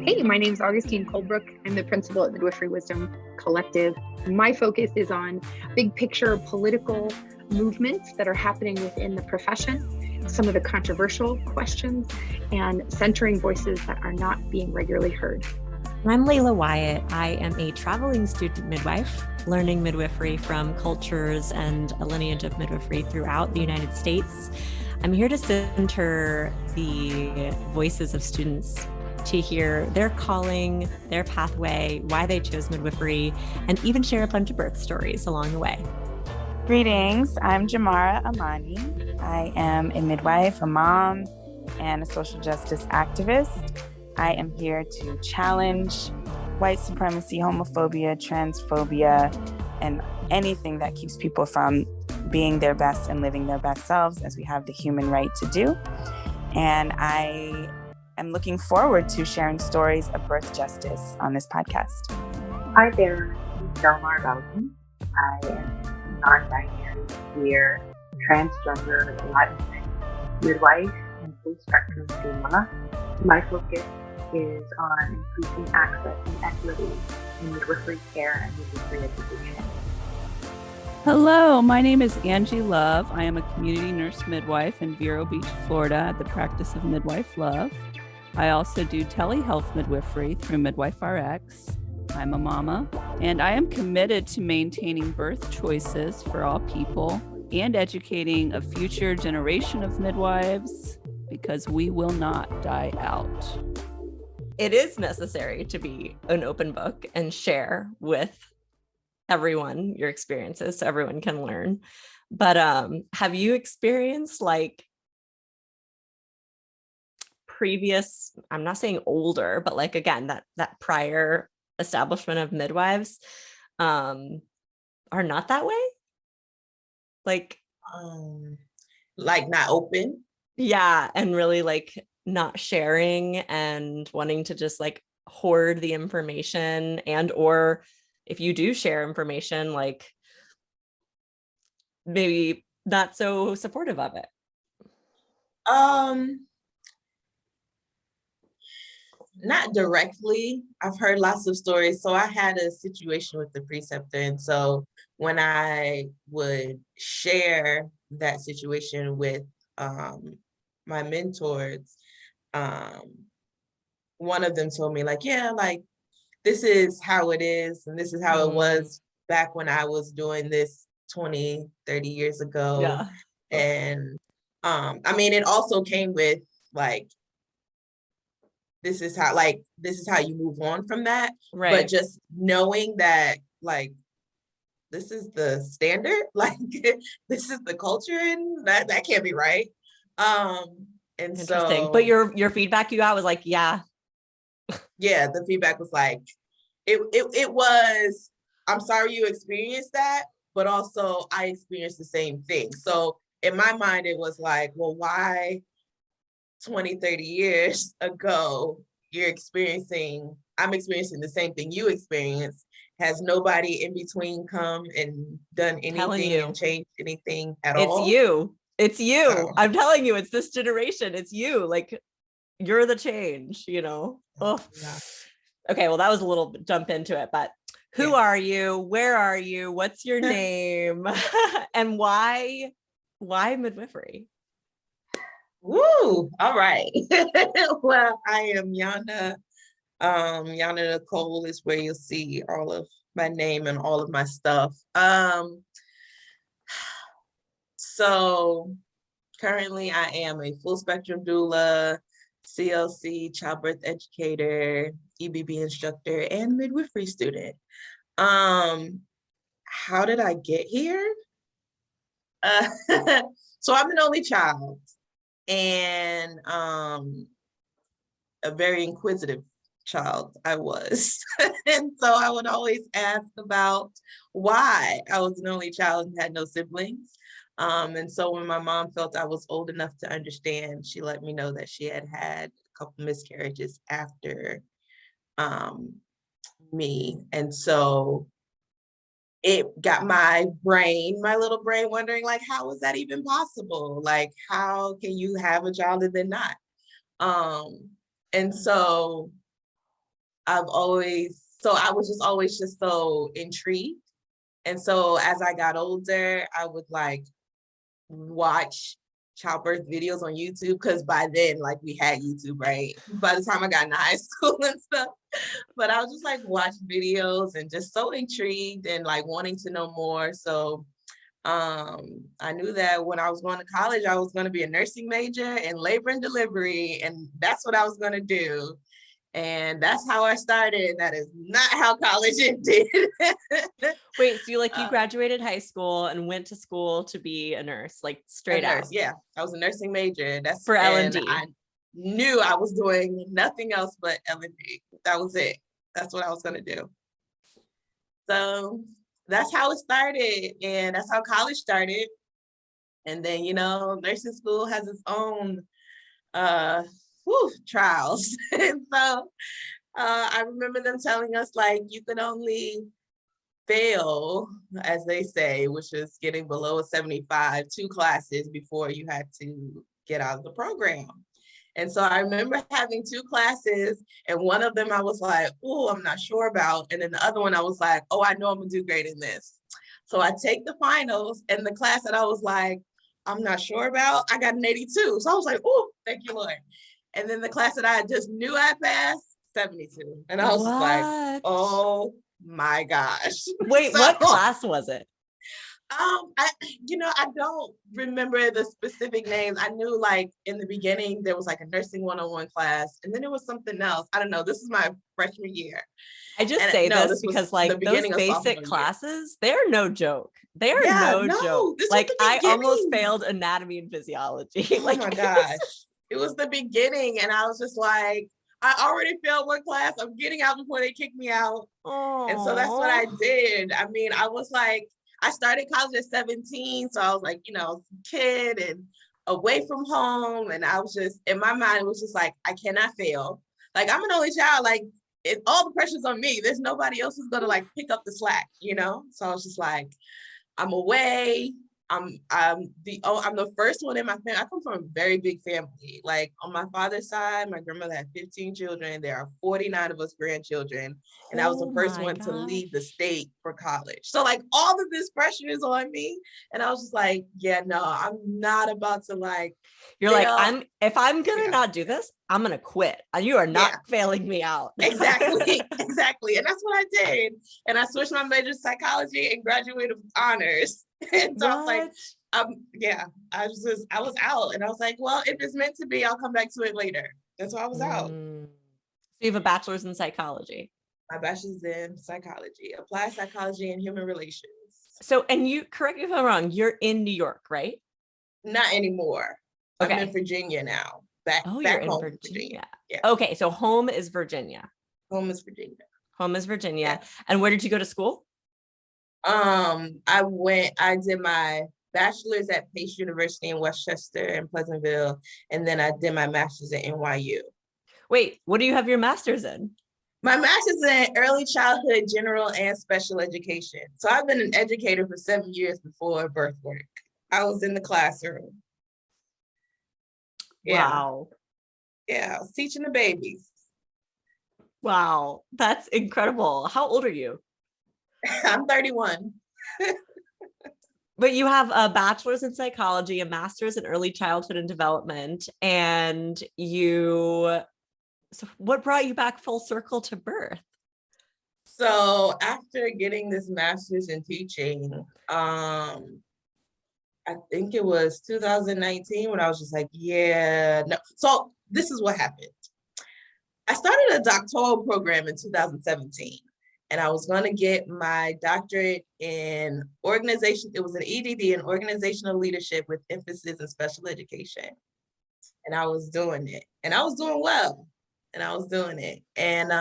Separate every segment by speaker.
Speaker 1: Hey, my name is Augustine Colebrook. I'm the principal at Midwifery Wisdom Collective. My focus is on big picture political movements that are happening within the profession, some of the controversial questions, and centering voices that are not being regularly heard.
Speaker 2: I'm Leila Wyatt. I am a traveling student midwife, learning midwifery from cultures and a lineage of midwifery throughout the United States. I'm here to center the voices of students to hear their calling, their pathway, why they chose midwifery, and even share a bunch of birth stories along the way.
Speaker 3: Greetings, I'm Jamara Amani. I am a midwife, a mom, and a social justice activist. I am here to challenge white supremacy, homophobia, transphobia, and anything that keeps people from being their best and living their best selves, as we have the human right to do. And I am looking forward to sharing stories of birth justice on this podcast.
Speaker 4: Hi there, I'm Delmar Bowden. I am non-binary, queer, transgender, Latinx, midwife, and full-spectrum doula. My focus is on increasing access and equity in midwifery care and midwifery education.
Speaker 5: Hello, my name is Angie Love. I am a community nurse midwife in Vero Beach, Florida, at the practice of Midwife Love. I also do telehealth midwifery through Midwife RX. I'm a mama, and I am committed to maintaining birth choices for all people and educating a future generation of midwives, because we will not die out.
Speaker 2: It is necessary to be an open book and share with everyone your experiences so everyone can learn. But have you experienced like previous, I'm not saying older, but like again, that prior establishment of midwives are not that way? Like
Speaker 6: not open?
Speaker 2: Yeah, and really like not sharing and wanting to just like hoard the information, and or if you do share information, like maybe not so supportive of it.
Speaker 6: Not directly. I've heard lots of stories. So I had a situation with the preceptor. And so when I would share that situation with my mentors, one of them told me like, yeah, like this is how it is. And this is how it was back when I was doing this 20, 30 years ago.
Speaker 2: Yeah.
Speaker 6: And I mean, it also came with like, this is how you move on from that.
Speaker 2: Right.
Speaker 6: But just knowing that like, this is the standard, like this is the culture, and that can't be right. And
Speaker 2: interesting.
Speaker 6: So,
Speaker 2: but your feedback you got was like, yeah,
Speaker 6: the feedback was like, it was, I'm sorry you experienced that, but also I experienced the same thing. So in my mind, it was like, well, why 20, 30 years ago, I'm experiencing the same thing you experienced. Has nobody in between come and done anything and changed anything at all?
Speaker 2: It's you. I'm telling you, it's this generation. It's you. Like, you're the change, you know? Oh.
Speaker 6: Yeah.
Speaker 2: Okay, well, that was a little jump into it, but who are you? Where are you? What's your name? And why midwifery?
Speaker 6: Woo! All right. Well, I am Yanna. Yanna Nicole is where you'll see all of my name and all of my stuff. So currently I am a full spectrum doula, CLC, childbirth educator, EBB instructor, and midwifery student. How did I get here? So I'm an only child and a very inquisitive child I was. And so I would always ask about why I was an only child and had no siblings. And so when my mom felt I was old enough to understand, she let me know that she had a couple miscarriages after me. And so it got my little brain wondering, like, how is that even possible? Like, how can you have a child and then not? And so I was just always just so intrigued. And so as I got older, I would like watch childbirth videos on YouTube, because by then, like, we had YouTube, right? By the time I got into high school and stuff. But I was just like watch videos and just so intrigued and like wanting to know more. So I knew that when I was going to college, I was going to be a nursing major in labor and delivery, and that's what I was going to do. And that's how I started. That is not how college ended.
Speaker 2: Wait, so you graduated high school and went to school to be a nurse, like straight out?
Speaker 6: Yeah, I was a nursing major. That's
Speaker 2: for L&D.
Speaker 6: I knew I was doing nothing else but L&D. That was it. That's what I was going to do. So that's how it started, and that's how college started. And then, nursing school has its own trials. And so I remember them telling us, like, you could only fail, as they say, which is getting below a 75, 2 classes before you had to get out of the program. And so I remember having 2 classes, and one of them I was like, oh, I'm not sure about. And then the other one I was like, oh, I know I'm gonna do great in this. So I take the finals, and the class that I was like, I'm not sure about, I got an 82. So I was like, oh, thank you, Lord. And then the class that I just knew I passed, 72. And I was like, oh my gosh.
Speaker 2: Wait, what class was it?
Speaker 6: I don't remember the specific names. I knew, like, in the beginning there was like a nursing 101 class, and then it was something else. I don't know. This is my freshman year.
Speaker 2: I just say this because, like, those basic classes, they're no joke. They're no joke. Like, I almost failed anatomy and physiology.
Speaker 6: Oh my gosh. It was the beginning, and I was just like, I already failed one class. I'm getting out before they kick me out.
Speaker 2: Aww.
Speaker 6: And so that's what I did. I mean, I was like, I started college at 17. So I was like, kid and away from home. And I was just, in my mind, it was just like, I cannot fail. Like, I'm an only child. Like, all the pressure's on me. There's nobody else who's going to, like, pick up the slack, So I was just like, I'm away. I'm the first one in my family. I come from a very big family. Like, on my father's side, my grandmother had 15 children. There are 49 of us grandchildren. And I was the first one to leave the state for college. So, like, all of this pressure is on me. And I was just like, yeah, no, I'm not about to, like,
Speaker 2: you're like, if I'm gonna not do this, I'm gonna quit. You are not failing me out.
Speaker 6: Exactly. And that's what I did. And I switched my major to psychology and graduated with honors. And so I was like, I was out, and I was like, well, if it's meant to be, I'll come back to it later. And so I was out.
Speaker 2: So you have a bachelor's in psychology.
Speaker 6: My bachelor's in psychology, applied psychology and human relations.
Speaker 2: So, and you, correct me if I'm wrong, you're in New York, right?
Speaker 6: Not anymore.
Speaker 2: Okay.
Speaker 6: I'm in Virginia now. Back home, Virginia. Yeah.
Speaker 2: Okay, so home is Virginia.
Speaker 6: Home is Virginia.
Speaker 2: Yeah. And where did you go to school?
Speaker 6: I did my bachelor's at Pace University in Westchester and Pleasantville, and then I did my master's at NYU.
Speaker 2: Wait, what do you have your master's in?
Speaker 6: My master's in early childhood, general, and special education. So I've been an educator for 7 years before birth work. I was in the classroom.
Speaker 2: Wow.
Speaker 6: Yeah, I was teaching the babies.
Speaker 2: Wow, that's incredible. How old are you?
Speaker 6: I'm 31.
Speaker 2: But you have a bachelor's in psychology, a master's in early childhood and development, and so what brought you back full circle to birth?
Speaker 6: So after getting this master's in teaching, I think it was 2019 when I was just like, no. So this is what happened. I started a doctoral program in 2017. And I was going to get my doctorate in organization. It was an EDD in organizational leadership with emphasis in special education. And I was doing it. And I was doing well. And I was doing it. And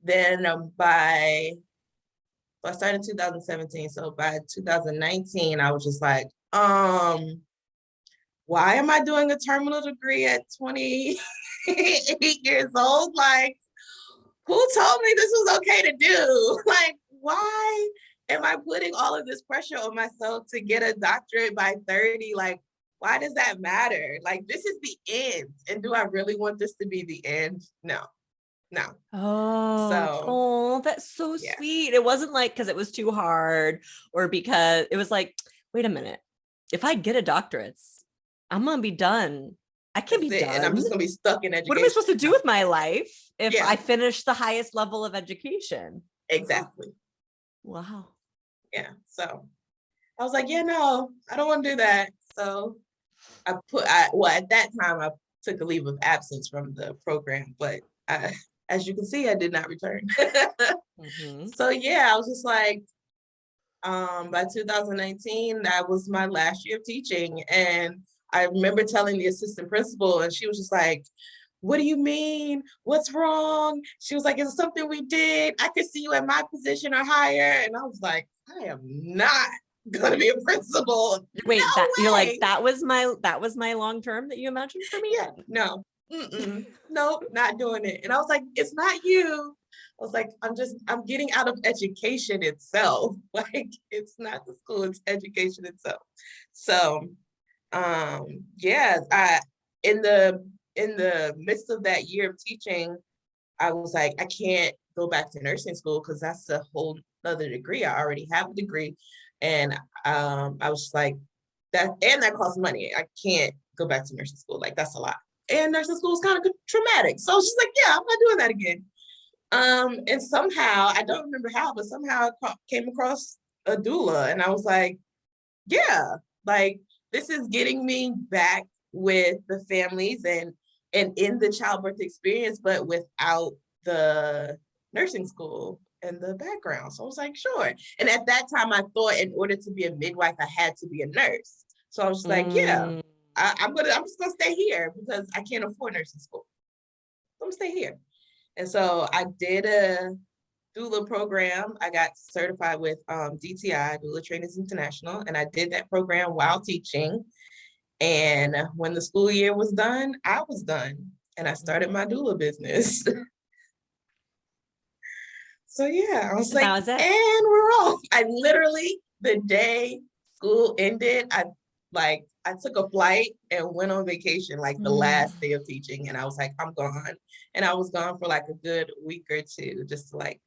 Speaker 6: then I started in 2017. So by 2019, I was just like, why am I doing a terminal degree at 28 years old? Like, who told me this was okay to do? Like, why am I putting all of this pressure on myself to get a doctorate by 30? Like, why does that matter? Like, this is the end. And do I really want this to be the end? No. No.
Speaker 2: Oh, that's so sweet. It wasn't like because it was too hard or because it was like, wait a minute, if I get a doctorate, I'm gonna be done. I can't be done.
Speaker 6: And I'm just gonna be stuck in education.
Speaker 2: What am I supposed to do with my life if I finish the highest level of education?
Speaker 6: Exactly.
Speaker 2: Wow.
Speaker 6: Yeah. So I was like, no, I don't want to do that. So at that time I took a leave of absence from the program, but as you can see, I did not return. So I was just like, by 2019, that was my last year of teaching. And I remember telling the assistant principal, and she was just like, what do you mean? What's wrong? She was like, is it something we did? I could see you at my position or higher. And I was like, I am not gonna be a principal.
Speaker 2: Wait, you're like, that was my long term that you imagined for me?
Speaker 6: Yeah, no. Nope, not doing it. And I was like, it's not you. I was like, I'm getting out of education itself. Like, it's not the school, it's education itself. So in the midst of that year of teaching, I was like, I can't go back to nursing school because that's a whole other degree. I already have a degree. And I was just like, that costs money. I can't go back to nursing school. Like, that's a lot. And nursing school is kind of traumatic. So I was just like, I'm not doing that again. And somehow, I don't remember how, but somehow I came across a doula. And I was like, like, this is getting me back with the families and in the childbirth experience, but without the nursing school and the background. So I was like, sure. And at that time, I thought in order to be a midwife, I had to be a nurse. So I was just like, I'm just gonna stay here because I can't afford nursing school. I'm gonna stay here. And so I did a doula program. I got certified with DTI, Doula Trainers International, and I did that program while teaching. And when the school year was done, I was done, and I started my doula business. So I was like, and we're off. I literally, the day school ended, I took a flight and went on vacation like the last day of teaching, and I was like, I'm gone. And I was gone for like a good week or two, just to like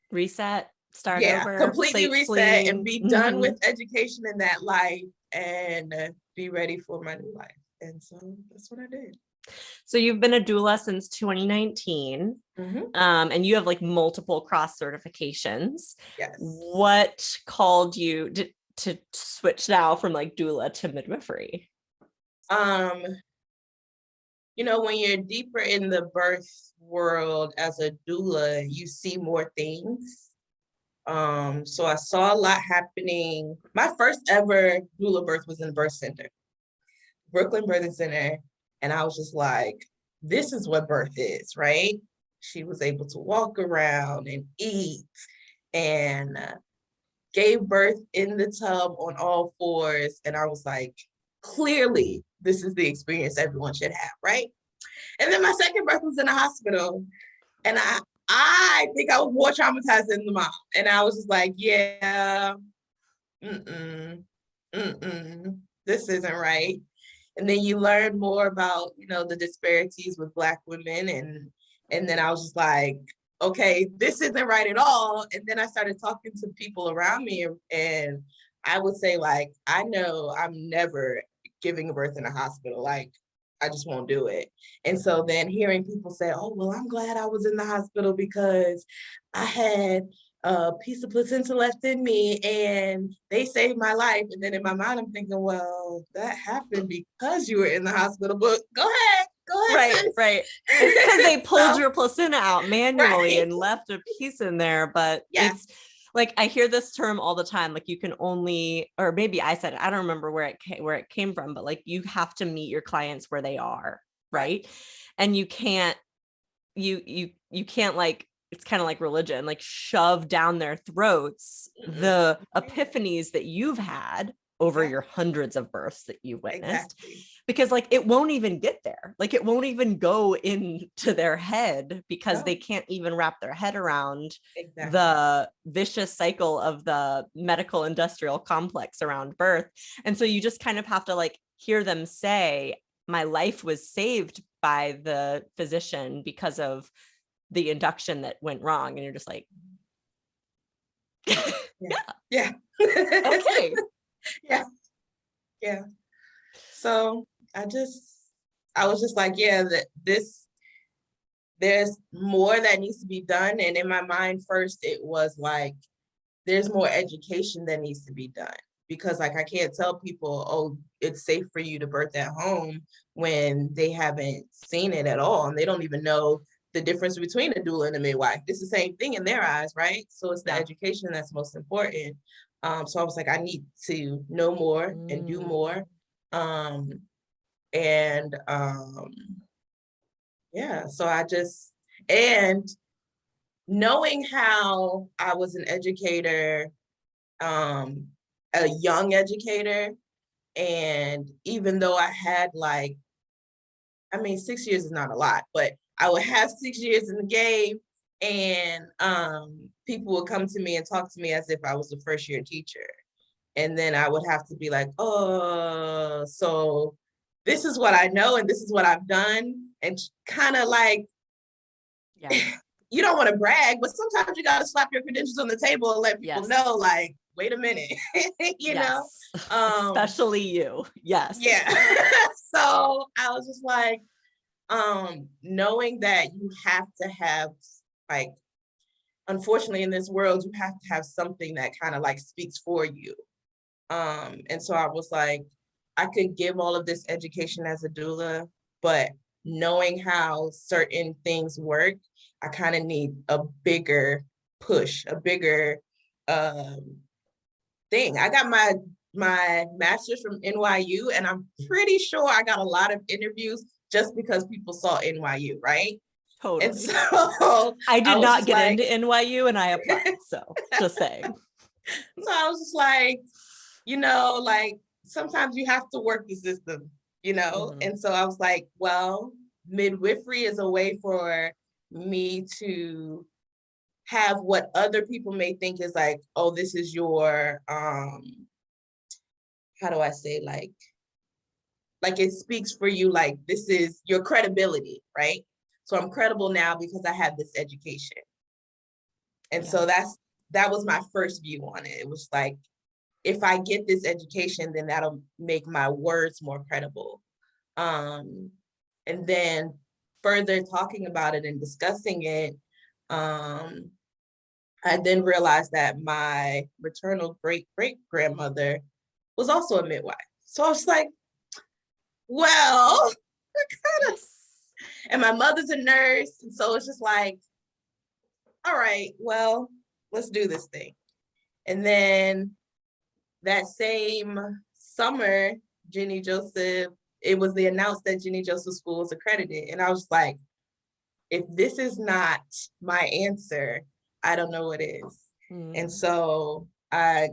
Speaker 2: reset, start over,
Speaker 6: completely reset and be done with education in that life and be ready for my new life. And so that's what I did.
Speaker 2: So you've been a doula since 2019, and you have like multiple cross certifications.
Speaker 6: Yes.
Speaker 2: What called you to switch now from like doula to midwifery?
Speaker 6: When you're deeper in the birth world as a doula, you see more things. So I saw a lot happening. My first ever doula birth was in birth center, Brooklyn Birthing Center. And I was just like, this is what birth is, right? She was able to walk around and eat and gave birth in the tub on all fours. And I was like, clearly, this is the experience everyone should have, right? And then my second birth was in a hospital. And I think I was more traumatized than the mom. And I was just like, this isn't right. And then you learn more about, the disparities with Black women. And then I was just like, okay, this isn't right at all. And then I started talking to people around me, and I would say, like, I know I'm never giving birth in a hospital. Like, I just won't do it. And so then hearing people say, oh, well, I'm glad I was in the hospital because I had a piece of placenta left in me and they saved my life. And then in my mind, I'm thinking, well, that happened because you were in the hospital, but go ahead.
Speaker 2: Right. It's because they pulled your placenta out manually and left a piece in there. But it's like, I hear this term all the time. Like, you can only, or maybe I said it, I don't remember where it came from, but like, you have to meet your clients where they are. Right. And you can't like, it's kind of like religion, like shove down their throats the epiphanies that you've had over your hundreds of births that you've witnessed, because like, it won't even get there. Like, it won't even go into their head because they can't even wrap their head around the vicious cycle of the medical industrial complex around birth. And so you just kind of have to like hear them say, my life was saved by the physician because of the induction that went wrong, and you're just like,
Speaker 6: yeah.
Speaker 2: Okay.
Speaker 6: Yeah. So I was just like, yeah, there's more that needs to be done. And in my mind first, it was like, there's more education that needs to be done, because like, I can't tell people, oh, it's safe for you to birth at home when they haven't seen it at all. And they don't even know the difference between a doula and a midwife. It's the same thing in their eyes, right? So it's the education that's most important. So I was like, I need to know more and do more. So and knowing how I was an educator, a young educator, and even though I had 6 years is not a lot, but I would have 6 years in the game, and people would come to me and talk to me as if I was a first year teacher. And then I would have to be like, oh, so this is what I know and this is what I've done. And kind of like, you don't want to brag, but sometimes you got to slap your credentials on the table and let people know, like, wait a minute, you know?
Speaker 2: Especially you. Yes.
Speaker 6: Yeah. So I was just like, knowing that you have to have, like, unfortunately in this world, you have to have something that kind of like speaks for you. And so I was like, I could give all of this education as a doula, but knowing how certain things work, I kind of need a bigger push, a bigger thing. I got my master's from NYU, and I'm pretty sure I got a lot of interviews just because people saw NYU, right?
Speaker 2: Totally.
Speaker 6: And so
Speaker 2: I did not get into NYU, and I applied. So just saying.
Speaker 6: So I was just like, you know, like, sometimes you have to work the system, you know? Mm-hmm. And so I was like, well, midwifery is a way for me to have what other people may think is like, oh, this is your, how do I say, like it speaks for you, like, this is your credibility, right? So I'm credible now because I have this education. And so that was my first view on it. It was like, if I get this education, then that'll make my words more credible. And then further talking about it and discussing it, I then realized that my maternal great-great-grandmother was also a midwife. So I was like, well, and my mother's a nurse. And so it's just like, all right, well, let's do this thing. And then that same summer, Jenny Joseph, it was announced that Jenny Joseph School was accredited. And I was like, if this is not my answer, I don't know what is. And so I,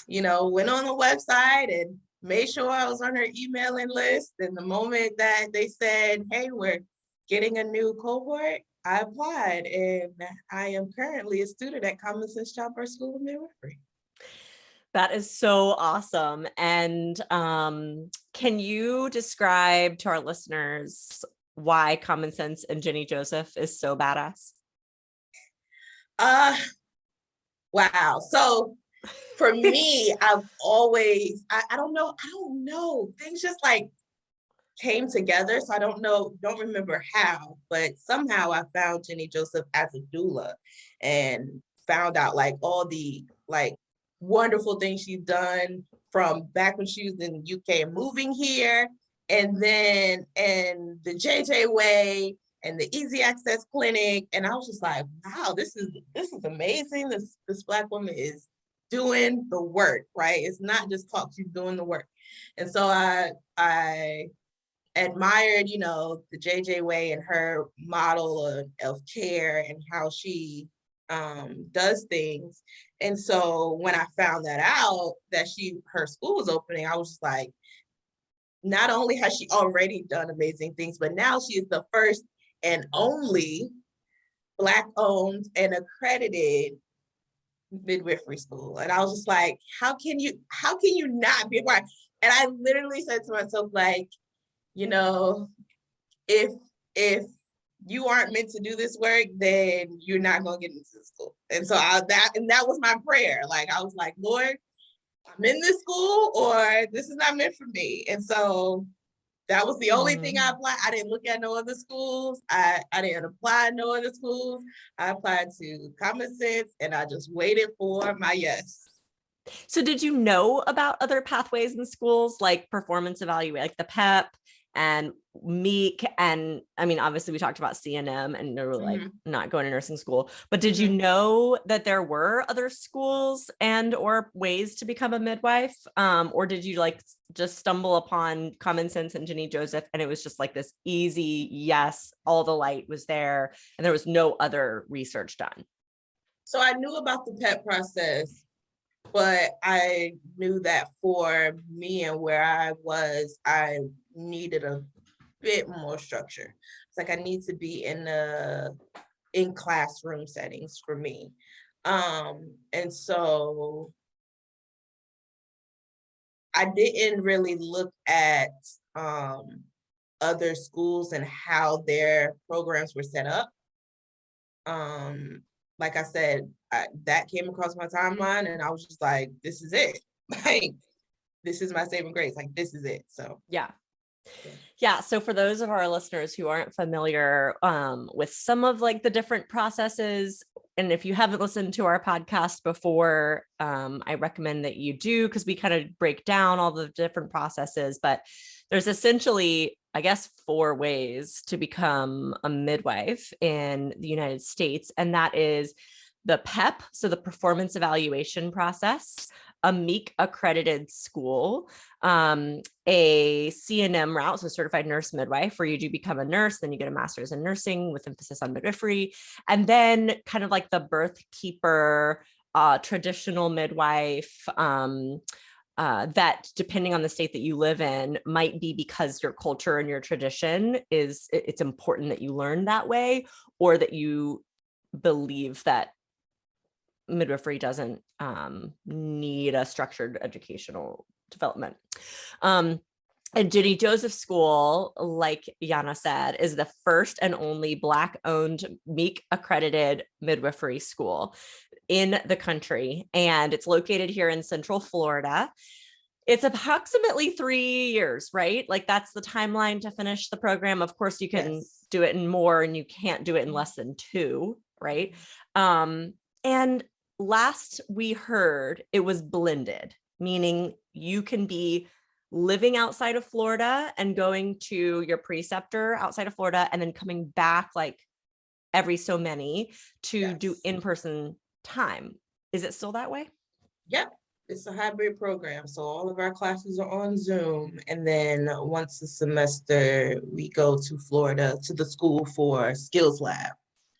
Speaker 6: went on the website and made sure I was on her emailing list. And the moment that they said, hey, we're getting a new cohort, I applied. And I am currently a student at Commonsense Childbirth School of Midwifery.
Speaker 2: That is so awesome. And can you describe to our listeners why Commonsense and Jenny Joseph is so badass?
Speaker 6: Wow. So for me, I've always, I don't know. Things just like came together. So I don't remember how, but somehow I found Jenny Joseph as a doula and found out like all the like wonderful things she's done from back when she was in the UK and moving here, and then and the JJ Way and the Easy Access Clinic. And I was just like, wow, this is amazing. This Black woman is doing the work, right? It's not just talk, she's doing the work. And so I admired, the JJ Way and her model of care and how she does things. And so when I found that out that her school was opening, I was just like, not only has she already done amazing things, but now she is the first and only Black owned and accredited midwifery school. And I was just like, how can you not be right? And I literally said to myself, like, if you aren't meant to do this work, then you're not going to get into the school. And so that was my prayer. Like, I was like, Lord, I'm in this school, or this is not meant for me. And so that was the only thing I applied. I didn't look at no other schools. I didn't apply no other schools. I applied to Commonsense, and I just waited for my yes.
Speaker 2: So did you know about other pathways in schools, like performance evaluation, like the PEP and MEEK? And I mean, obviously we talked about CNM and they were like not going to nursing school, but did you know that there were other schools and or ways to become a midwife? Or did you like just stumble upon Commonsense and Ginny Joseph, and it was just like this easy yes, all the light was there and there was no other research done?
Speaker 6: So I knew about the PEP process, but I knew that for me and where I was, I needed a bit more structure. It's like I need to be in classroom settings for me. And so I didn't really look at other schools and how their programs were set up. Like I said, that came across my timeline, and I was just like, this is it. Like, this is my saving grace. Like, this is it. So
Speaker 2: yeah. So for those of our listeners who aren't familiar with some of like the different processes, and if you haven't listened to our podcast before, I recommend that you do, because we kind of break down all the different processes. But there's essentially, I guess, 4 ways to become a midwife in the United States. And that is the PEP, so the performance evaluation process, a MEEK accredited school, a CNM route, so certified nurse midwife, where you do become a nurse, then you get a master's in nursing with emphasis on midwifery, and then kind of like the birth keeper, traditional midwife, that depending on the state that you live in might be because your culture and your tradition it's important that you learn that way, or that you believe that midwifery doesn't need a structured educational development. And Ginny Joseph School, like Yanna said, is the first and only Black-owned MEEK accredited midwifery school in the country. And it's located here in Central Florida. It's approximately 3 years, right? Like that's the timeline to finish the program. Of course, you can do it in more, and you can't do it in less than 2, right? And last we heard, it was blended, meaning you can be living outside of Florida and going to your preceptor outside of Florida, and then coming back like every so many to do in-person time. Is it still that way?
Speaker 6: Yep. It's a hybrid program. So all of our classes are on Zoom. And then once a semester, we go to Florida to the school for skills lab.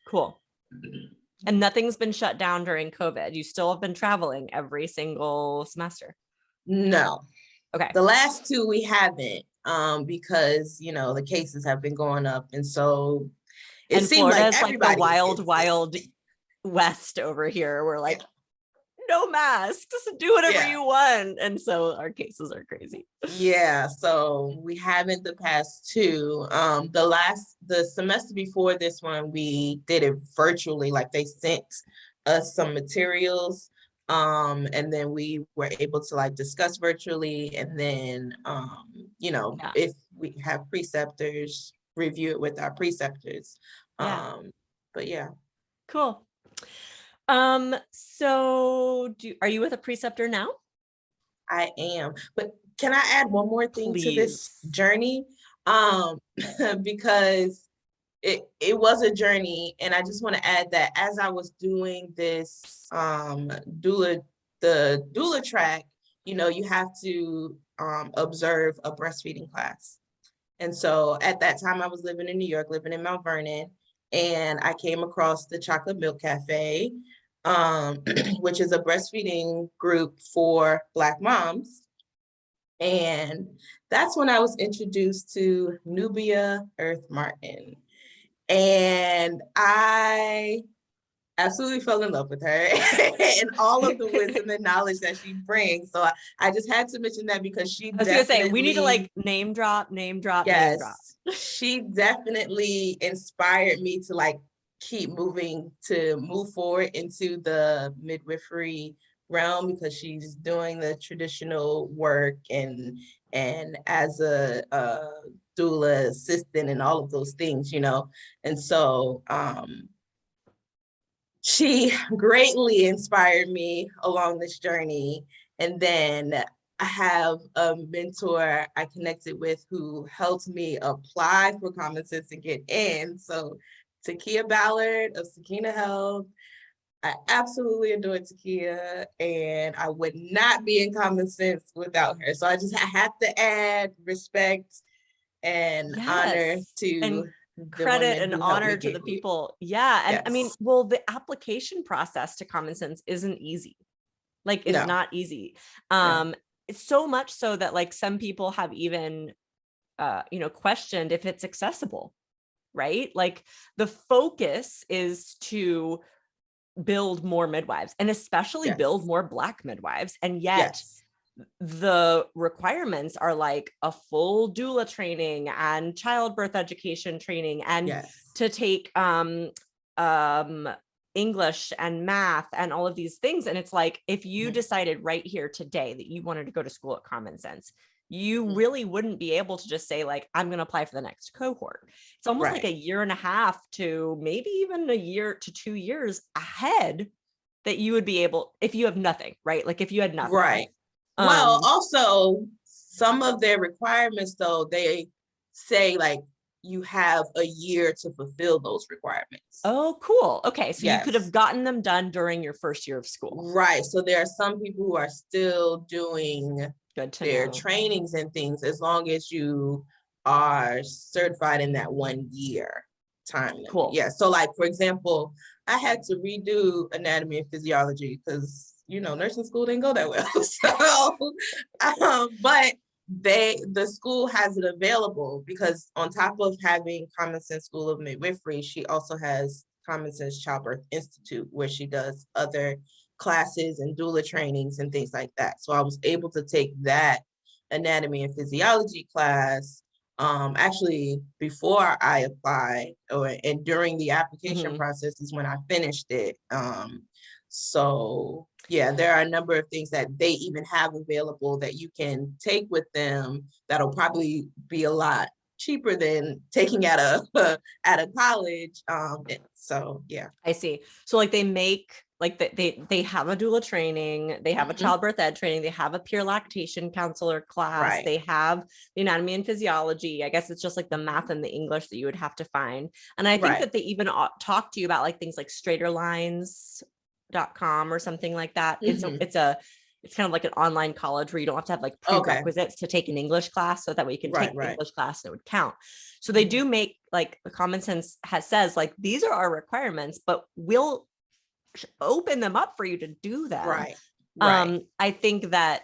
Speaker 2: Cool. And nothing's been shut down during COVID. You still have been traveling every single semester?
Speaker 6: No.
Speaker 2: Okay.
Speaker 6: The last 2 we haven't, because the cases have been going up, and so it seems like
Speaker 2: the wild west over here. We're like, no masks, do whatever you want, and so our cases are crazy.
Speaker 6: Yeah, so we haven't the past 2. The semester before this one, we did it virtually. Like they sent us some materials. And then we were able to like discuss virtually, and then if we have preceptors, review it with our preceptors. But yeah.
Speaker 2: Cool. So are you with a preceptor now?
Speaker 6: I am, but can I add one more thing to this journey? Because it was a journey, and I just want to add that as I was doing this the doula track, you have to observe a breastfeeding class. And so at that time I was living in New York, living in Mount Vernon, and I came across the Chocolate Milk Cafe, which is a breastfeeding group for Black moms. And that's when I was introduced to Nubia Earth Martin. And I absolutely fell in love with her and all of the wisdom and knowledge that she brings. So I just had to mention that because she
Speaker 2: I was gonna say, we need to like name drop.
Speaker 6: Yes, she definitely inspired me to like keep move forward into the midwifery realm, because she's doing the traditional work and as a doula assistant and all of those things, you know. And so she greatly inspired me along this journey. And then I have a mentor I connected with who helped me apply for Commonsense and get in. So Takia Ballard of Sakina Health. I absolutely adore Takia, and I would not be in Commonsense without her. So I have to add respect and honor to
Speaker 2: and credit and honor to the people. Yeah. And I mean, well, the application process to Commonsense isn't easy. Like, it's not easy. It's so much so that like some people have even, questioned if it's accessible, right? Like the focus is to build more midwives, and especially build more Black midwives. And yet the requirements are like a full doula training and childbirth education training, and to take English and math and all of these things. And it's like, if you decided right here today that you wanted to go to school at Commonsense, you really wouldn't be able to just say like, I'm going to apply for the next cohort. It's almost like a year and a half to maybe even a year to 2 years ahead that you would be able, if you have nothing, right? Like if you had nothing.
Speaker 6: Right. Well, also some of their requirements though, they say like you have a year to fulfill those requirements.
Speaker 2: Oh, cool. Okay. So you could have gotten them done during your first year of school.
Speaker 6: Right. So there are some people who are still doing their trainings and things, as long as you are certified in that 1 year time limit.
Speaker 2: Cool.
Speaker 6: Yeah. So like, for example, I had to redo anatomy and physiology because, you know, nursing school didn't go that well. So, but the school has it available, because on top of having Commonsense School of Midwifery, she also has Commonsense Childbirth Institute, where she does other classes and doula trainings and things like that. So I was able to take that anatomy and physiology class actually before I applied, and during the application process is when I finished it. So yeah, there are a number of things that they even have available that you can take with them that'll probably be a lot cheaper than taking at a college. So yeah,
Speaker 2: I see. So like they make like they have a doula training, they have a childbirth ed training, they have a peer lactation counselor class, they have the anatomy and physiology. I guess it's just like the math and the English that you would have to find. And I think that they even talk to you about like things like straighterlines.com or something like that. It's kind of like an online college where you don't have to have like prerequisites to take an English class, so that way you can take the English class and it would count. So they do make like Commonsense says like, these are our requirements, but we'll open them up for you to do that. I think that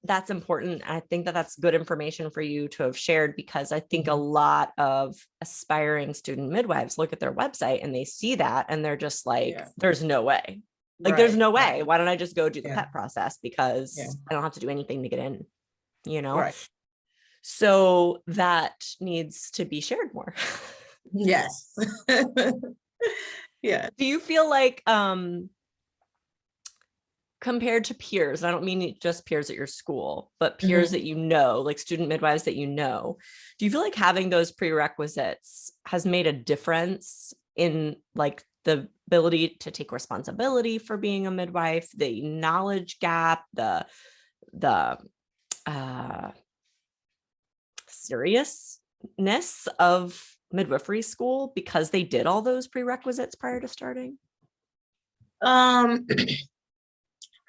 Speaker 2: that's important. I think that that's good information for you to have shared, because I think a lot of aspiring student midwives look at their website and they see that and they're just like, there's no way. Like, there's no way. Why don't I just go do the PET process? Because I don't have to do anything to get in, you know? So that needs to be shared more.
Speaker 6: Yes. Yeah.
Speaker 2: Do you feel like, compared to peers, I don't mean just peers at your school, but peers that you know, like student midwives that you know, do you feel like having those prerequisites has made a difference in like the ability to take responsibility for being a midwife, the knowledge gap, the seriousness of midwifery school, because they did all those prerequisites prior to starting?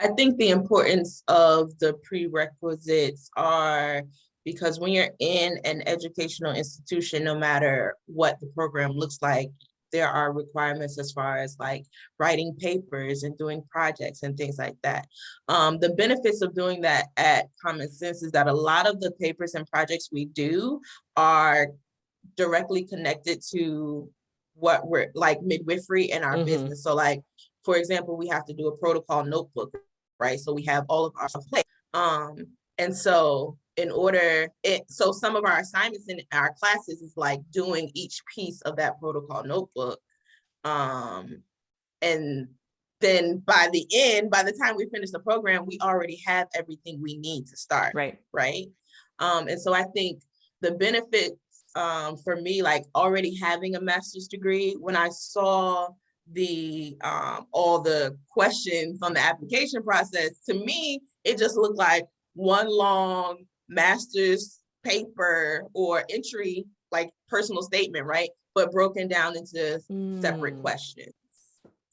Speaker 6: I think the importance of the prerequisites are because when you're in an educational institution, no matter what the program looks like, there are requirements as far as like writing papers and doing projects and things like that. The benefits of doing that at Commonsense is that a lot of the papers and projects we do are directly connected to what we're like midwifery and our business. So like, for example, we have to do a protocol notebook, right? So we have all of our play. And so so some of our assignments in our classes is like doing each piece of that protocol notebook. And then by the time we finish the program, we already have everything we need to start. Right. And so I think the benefits for me, like already having a master's degree, when I saw all the questions on the application process, to me, it just looked like one long master's paper or entry, like personal statement, right? But broken down into separate questions.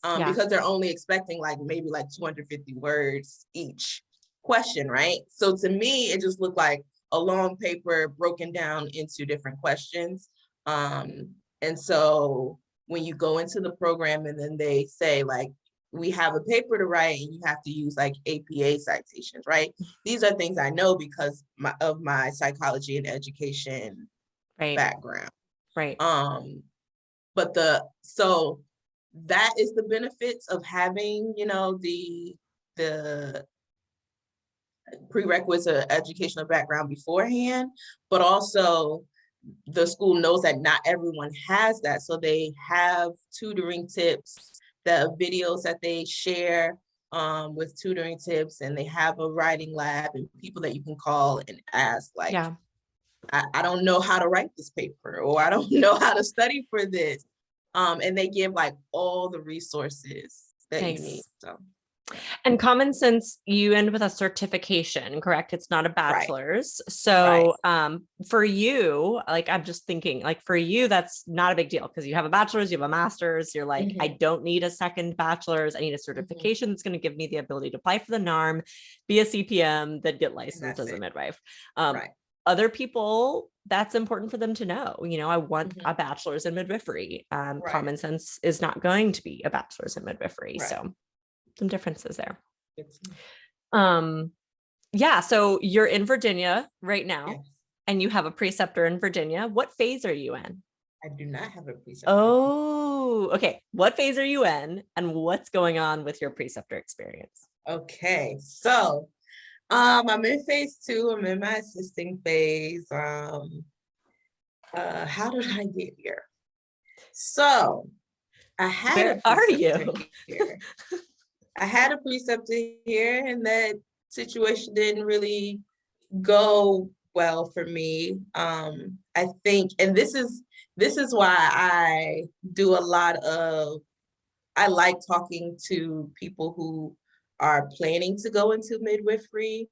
Speaker 6: Because they're only expecting like maybe like 250 words each question, right? So to me, it just looked like a long paper broken down into different questions. And so when you go into the program and then they say like, we have a paper to write and you have to use like APA citations, right? These are things I know because of my psychology and education background.
Speaker 2: Right.
Speaker 6: So that is the benefits of having, you know, the prerequisite educational background beforehand, but also the school knows that not everyone has that. So they have tutoring tips, the videos that they share with tutoring tips, and they have a writing lab and people that you can call and ask like, I don't know how to write this paper, or I don't know how to study for this. And they give like all the resources that you need. So,
Speaker 2: and Commonsense, you end with a certification, correct? It's not a bachelor's. Right. So for you, like, I'm just thinking like for you, that's not a big deal because you have a bachelor's, you have a master's, you're like, I don't need a second bachelor's. I need a certification that's going to give me the ability to apply for the NARM, be a CPM, then get licensed as a midwife. Other people, that's important for them to know. You know, I want a bachelor's in midwifery. Commonsense is not going to be a bachelor's in midwifery. So some differences there. So you're in Virginia right now, and you have a preceptor in Virginia. What phase are you in?
Speaker 6: I do not have a preceptor.
Speaker 2: Oh, okay. What phase are you in, and what's going on with your preceptor experience?
Speaker 6: Okay, so I'm in phase 2. I'm in my assisting phase. How did I get here? So I had
Speaker 2: Where are you?
Speaker 6: Here. I had a preceptor here, and that situation didn't really go well for me. I think, and this is why I do a lot of, I like talking to people who are planning to go into midwifery,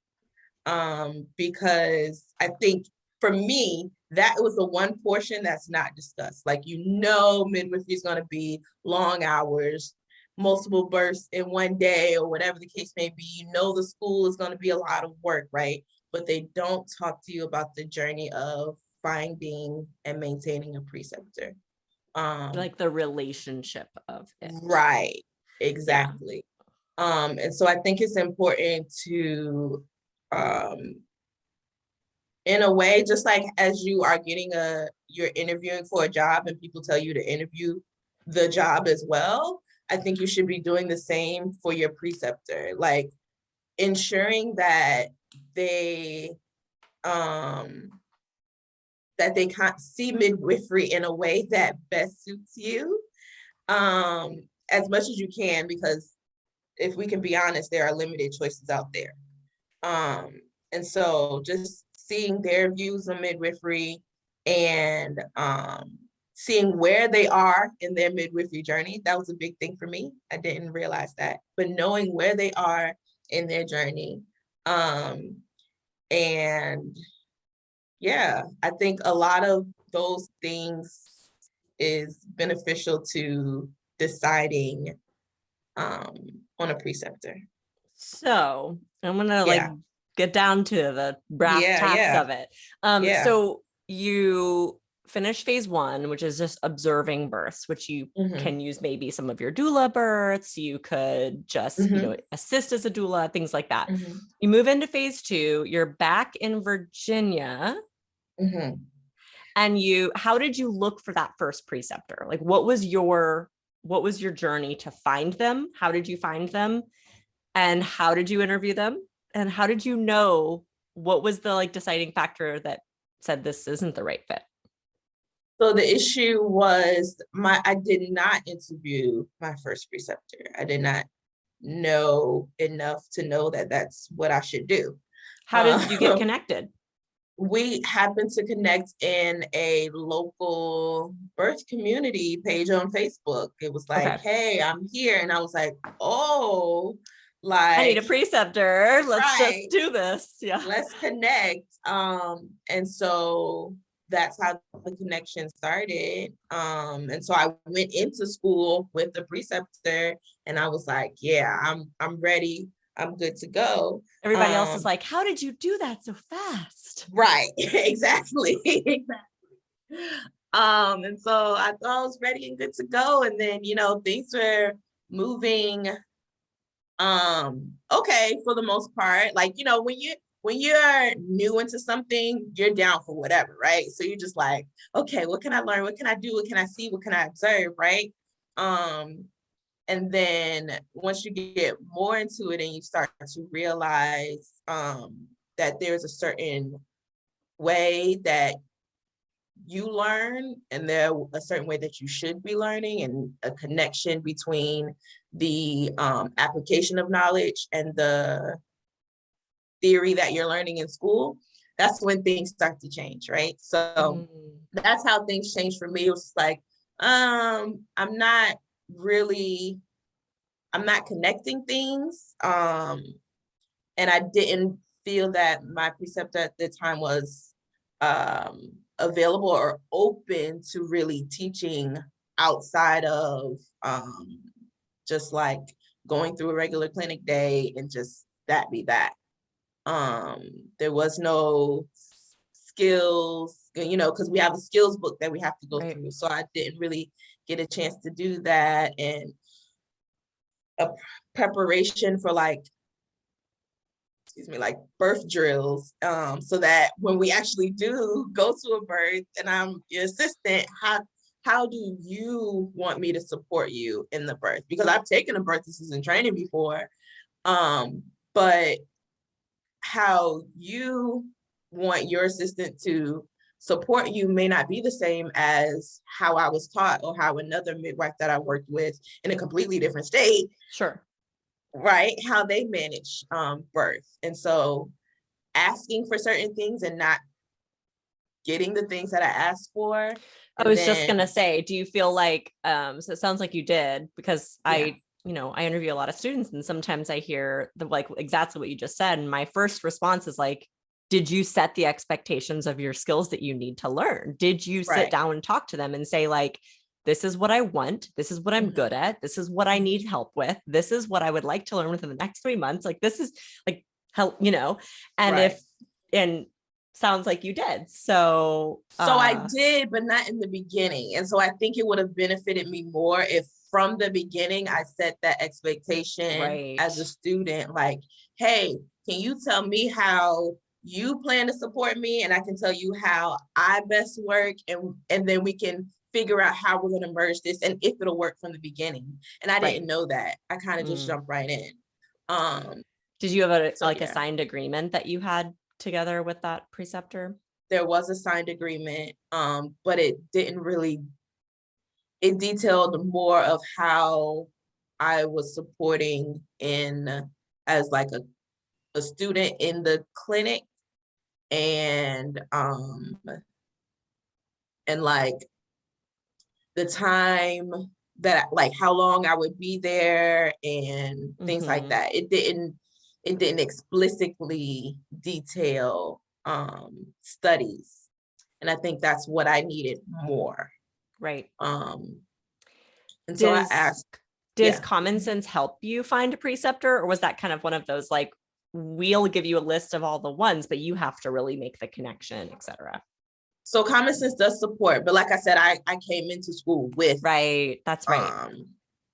Speaker 6: because I think for me, that was the one portion that's not discussed. Like, you know, midwifery is going to be long hours, multiple births in one day, or whatever the case may be. You know, the school is going to be a lot of work, right? But they don't talk to you about the journey of finding and maintaining a preceptor.
Speaker 2: Like the relationship of it.
Speaker 6: Right, exactly. And so I think it's important to, in a way, just like as you are you're interviewing for a job and people tell you to interview the job as well, I think you should be doing the same for your preceptor, like ensuring that they can't see midwifery in a way that best suits you, as much as you can, because if we can be honest, there are limited choices out there. And so just seeing their views on midwifery and seeing where they are in their midwifery journey, that was a big thing for me. I didn't realize that, but knowing where they are in their journey. And yeah, I think a lot of those things is beneficial to deciding on a preceptor.
Speaker 2: So I'm gonna get down to the brass tacks of it. So you finish phase 1, which is just observing births, which you can use maybe some of your doula births. You could just, you know, assist as a doula, things like that. You move into phase 2, you're back in Virginia. And how did you look for that first preceptor? Like, what was your journey to find them? How did you find them? And how did you interview them? And how did you know what was the like deciding factor that said this isn't the right fit?
Speaker 6: So the issue was I did not interview my first preceptor. I did not know enough to know that that's what I should do.
Speaker 2: How did you get connected?
Speaker 6: We happened to connect in a local birth community page on Facebook. It was like, hey, I'm here. And I was like, oh, like,
Speaker 2: I need a preceptor. Let's
Speaker 6: right,
Speaker 2: just do this. Yeah.
Speaker 6: Let's connect. And so that's how the connection started. And so I went into school with the preceptor and I was like, yeah, I'm ready. I'm good to go.
Speaker 2: Everybody else is like, how did you do that so fast?
Speaker 6: Right. Exactly. And so I thought I was ready and good to go. And then, things were moving okay for the most part. Like, when you're new into something, you're down for whatever, right? So you're just like, okay, what can I learn? What can I do? What can I see? What can I observe, right? And then once you get more into it and you start to realize that there's a certain way that you learn and there's a certain way that you should be learning, and a connection between the application of knowledge and the theory that you're learning in school, that's when things start to change, right? So that's how things changed for me. It was like, I'm not connecting things. And I didn't feel that my preceptor at the time was available or open to really teaching outside of just like going through a regular clinic day and just that be that. There was no skills, because we have a skills book that we have to go through. So I didn't really get a chance to do that, and a preparation for like birth drills, so that when we actually do go to a birth and I'm your assistant, how do you want me to support you in the birth? Because I've taken a birth assistant training before, but how you want your assistant to support you may not be the same as how I was taught, or how another midwife that I worked with in a completely different state.
Speaker 2: Sure. Right.
Speaker 6: How they manage birth. And so asking for certain things and not getting the things that I asked for.
Speaker 2: I was just going to say, do you feel like, so it sounds like you did, because I interview a lot of students and sometimes I hear exactly what you just said. And my first response is like, did you set the expectations of your skills that you need to learn? Did you sit down and talk to them and say like, this is what I want. This is what I'm good at. This is what I need help with. This is what I would like to learn within the next 3 months. Like, this is like help, and sounds like you did. So
Speaker 6: I did, but not in the beginning. And so I think it would have benefited me more if from the beginning I set that expectation as a student, like, hey, can you tell me how you plan to support me? And I can tell you how I best work, and then we can figure out how we're going to merge this and if it'll work from the beginning. And I didn't know that. I kind of just jumped right in.
Speaker 2: Did you have a signed agreement that you had together with that preceptor?
Speaker 6: There was a signed agreement, but it didn't really, it detailed more of how I was supporting as like a student in the clinic, and like the time that, like how long I would be there and things like that. It didn't explicitly detail studies. And I think that's what I needed more.
Speaker 2: Right.
Speaker 6: And so I asked,
Speaker 2: does Commonsense help you find a preceptor, or was that kind of one of those like, we'll give you a list of all the ones, but you have to really make the connection, et cetera?
Speaker 6: So Commonsense does support, but like I said, I came into school with
Speaker 2: that's right.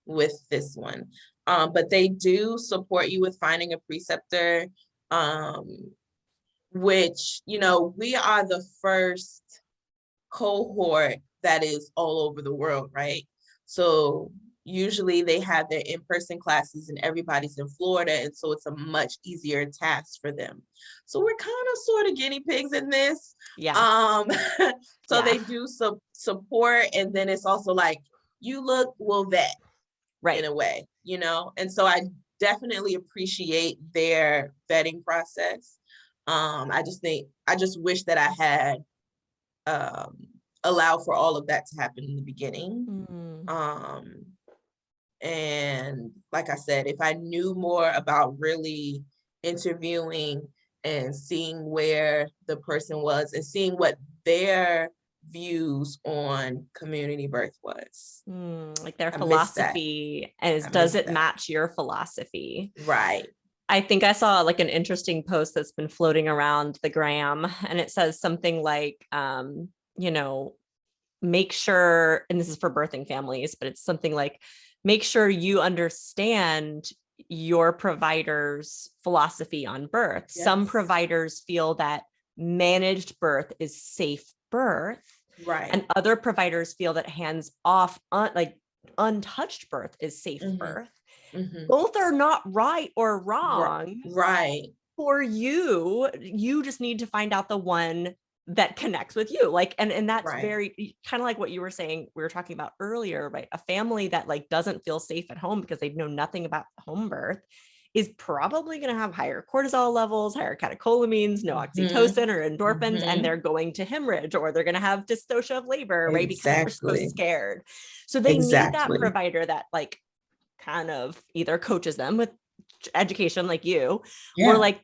Speaker 6: With this one. But they do support you with finding a preceptor, which, we are the first cohort that is all over the world, right? So usually they have their in-person classes and everybody's in Florida. And so it's a much easier task for them. So we're kind of sort of guinea pigs in this.
Speaker 2: Yeah.
Speaker 6: So they do some support. And then it's also like, you look, we'll vet, right, in a way, you know? And so I definitely appreciate their vetting process. I just wish that I had allowed for all of that to happen in the beginning. And like I said, if I knew more about really interviewing and seeing where the person was and seeing what their views on community birth was.
Speaker 2: Like their philosophy, does it match your philosophy?
Speaker 6: Right.
Speaker 2: I think I saw like an interesting post that's been floating around the gram, and it says something like, you know, make sure, and this is for birthing families, but it's something like, make sure you understand your provider's philosophy on birth. Yes. Some providers feel that managed birth is safe birth.
Speaker 6: Right.
Speaker 2: And other providers feel that hands-off, like untouched birth is safe birth. Both are not right or wrong.
Speaker 6: Right.
Speaker 2: For you, you just need to find out the one that connects with you. Like, and that's very kind of like what you were saying, we were talking about earlier, right? A family that like doesn't feel safe at home because they know nothing about home birth is probably going to have higher cortisol levels, higher catecholamines, no oxytocin or endorphins, and they're going to hemorrhage, or they're going to have dystocia of labor, right? Because they're so scared. So they need that provider that like kind of either coaches them with education like you, or like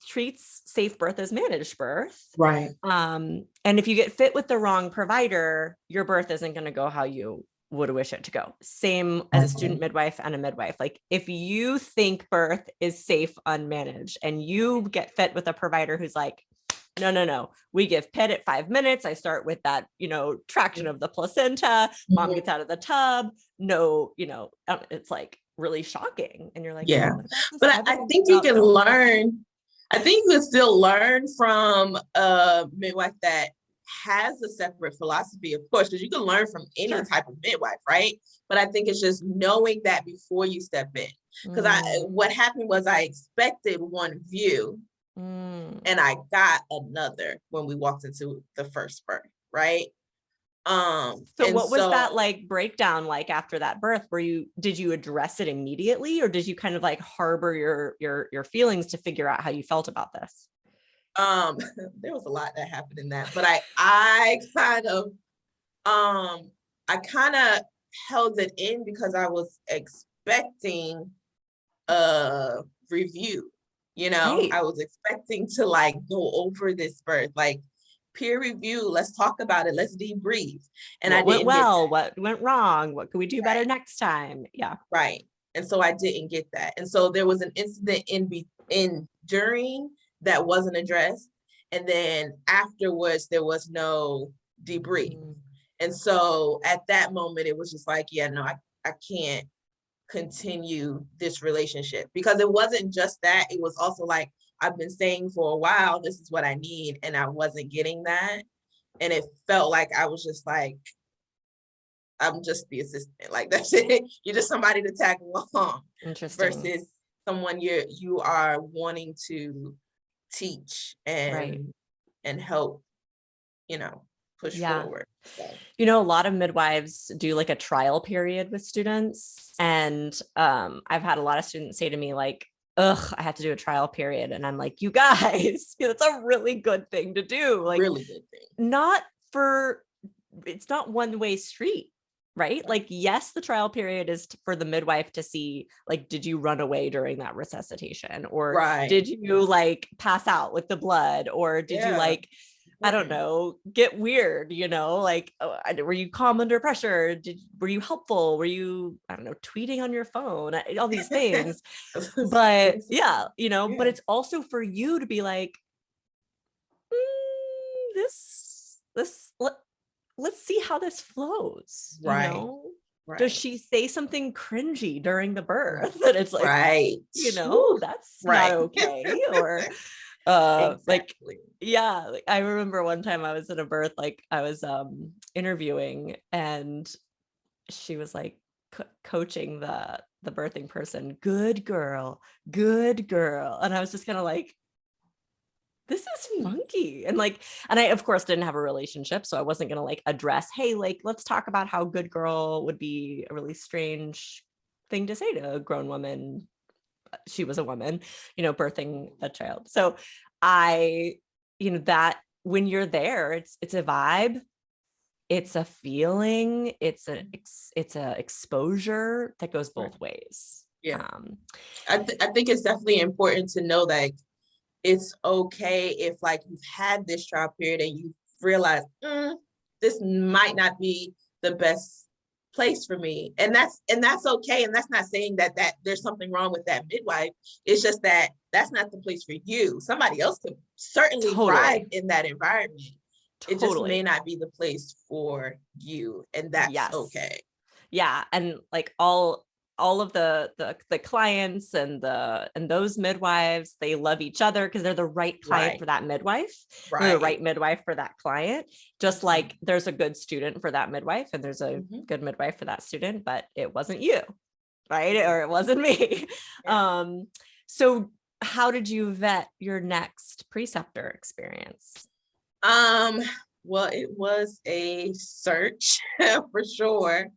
Speaker 2: treats safe birth as managed birth.
Speaker 6: Right.
Speaker 2: And if you get fit with the wrong provider, your birth isn't going to go how you would wish it to go. Same as a student midwife and a midwife. Like if you think birth is safe unmanaged and you get fit with a provider who's like, no, we give PID at 5 minutes. I start with that, you know, traction of the placenta, mom gets out of the tub. No, you know, it's like really shocking. And you're like,
Speaker 6: yeah, but I think you can learn. I think you can still learn from a midwife that has a separate philosophy, of course, because you can learn from any type of midwife, right? But I think it's just knowing that before you step in. Because what happened was I expected one view and I got another when we walked into the first birth, right?
Speaker 2: So what was that like breakdown like after that birth? Did you address it immediately, or did you kind of like harbor your feelings to figure out how you felt about this?
Speaker 6: There was a lot that happened in that, but I kind of held it in because I was expecting a review, you know, I was expecting to like go over this birth, like peer review, let's talk about it, let's debrief. And
Speaker 2: what went well, what went wrong, what can we do better next time? Yeah.
Speaker 6: Right. And so I didn't get that. And so there was an incident during that wasn't addressed. And then afterwards, there was no debrief. And so at that moment, it was just like, yeah, no, I can't continue this relationship, because it wasn't just that. It was also like, I've been saying for a while, this is what I need. And I wasn't getting that. And it felt like I was just like, I'm just the assistant. Like, that's it. You're just somebody to tag along.
Speaker 2: Interesting.
Speaker 6: Versus someone you are wanting to teach and help, you know, push forward. So.
Speaker 2: You know, a lot of midwives do like a trial period with students. And I've had a lot of students say to me like, ugh, I have to do a trial period. And I'm like, you guys, it's a really good thing to do. Like,
Speaker 6: really good thing.
Speaker 2: It's not one-way street, right? Like, yes, the trial period is for the midwife to see, like, did you run away during that resuscitation? Or did you like pass out with the blood? Or did you like, I don't know, get weird, you know, like, were you calm under pressure? Were you helpful? Were you, I don't know, tweeting on your phone? All these things. But yeah, you know, but it's also for you to be like, let's see how this flows. You know? Does she say something cringy during the birth? And it's like, you know, that's not okay. Or Like, yeah, like I remember one time I was in a birth, like I was interviewing, and she was like coaching the birthing person, good girl, and I was just kind of like, this is funky. And I of course didn't have a relationship, so I wasn't gonna like address, hey, like let's talk about how good girl would be a really strange thing to say to a grown woman. She was a woman, birthing a child. So that when you're there, it's a vibe, it's a feeling, it's a exposure that goes both ways.
Speaker 6: Yeah. I think it's definitely important to know that it's okay if like you've had this trial period and you realize this might not be the best place for me, and that's okay. And that's not saying that there's something wrong with that midwife. It's just that that's not the place for you. Somebody else could certainly thrive in that environment. It just may not be the place for you, and that's okay.
Speaker 2: Yeah, and like all of the clients and those midwives, they love each other because they're the right client for that midwife, they're the right midwife for that client. Just like there's a good student for that midwife and there's a good midwife for that student, but it wasn't you, right? Or it wasn't me. So how did you vet your next preceptor experience?
Speaker 6: Well, it was a search for sure.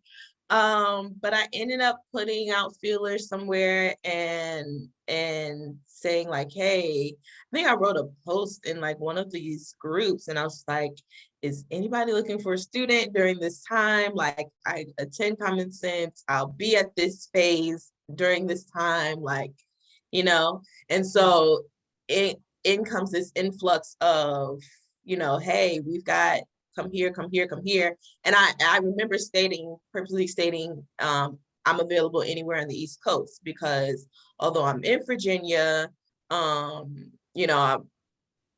Speaker 6: But I ended up putting out feelers somewhere and saying like, hey, I think I wrote a post in like one of these groups, and I was like, is anybody looking for a student during this time? Like, I attend Commonsense, I'll be at this phase during this time, like, and so in comes this influx of, hey, we've got come here. And I remember purposely stating, I'm available anywhere on the East Coast, because although I'm in Virginia, I've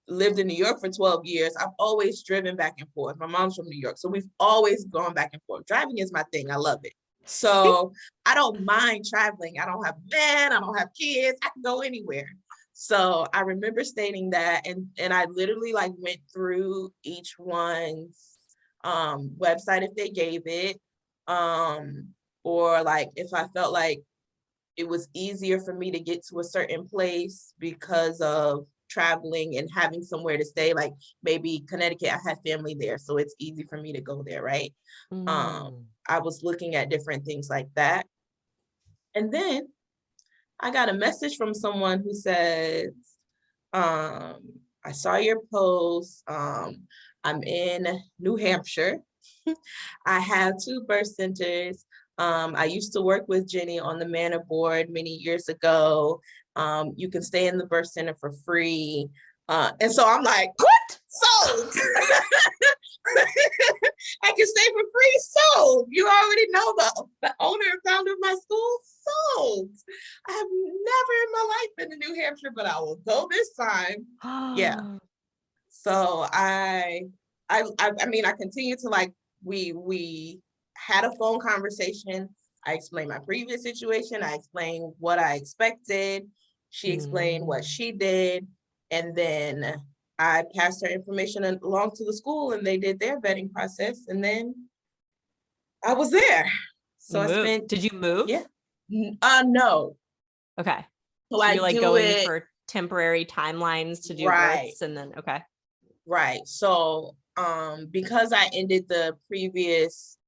Speaker 6: lived in New York for 12 years. I've always driven back and forth. My mom's from New York, so we've always gone back and forth. Driving is my thing. I love it. So I don't mind traveling. I don't have a man, I don't have kids. I can go anywhere. So I remember stating that, and I literally like went through each one's website if they gave it, or like if I felt like it was easier for me to get to a certain place because of traveling and having somewhere to stay, like maybe Connecticut, I had family there, so it's easy for me to go there, right? I was looking at different things like that. And then I got a message from someone who says, I saw your post. I'm in New Hampshire. I have 2 birth centers. I used to work with Jenny on the Manor Board many years ago. You can stay in the birth center for free. And so I'm like, what? Sold. I can stay for free. Sold. You already know the owner and founder of my school. Sold. I have never in my life been to New Hampshire, but I will go this time. Yeah. So I mean, I continue to like, we had a phone conversation. I explained my previous situation. I explained what I expected. She explained what she did. And then I passed her information along to the school, and they did their vetting process. And then I was there. So
Speaker 2: Did you move?
Speaker 6: Yeah. No.
Speaker 2: Okay.
Speaker 6: So
Speaker 2: you're like going for temporary timelines to do births, and then
Speaker 6: Right. So because I ended the previous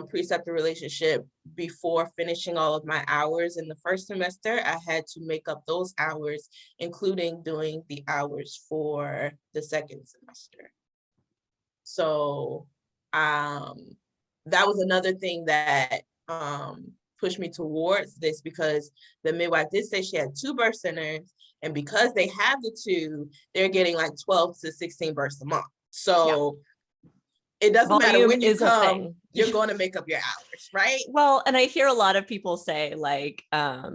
Speaker 6: preceptor relationship before finishing all of my hours in the first semester, I had to make up those hours, including doing the hours for the second semester. So that was another thing that pushed me towards this, because the midwife did say she had 2 birth centers, and because they have the 2, they're getting like 12 to 16 births a month. So it doesn't matter when you come, you're going to make up your hours, right?
Speaker 2: Well, and I hear a lot of people say like, I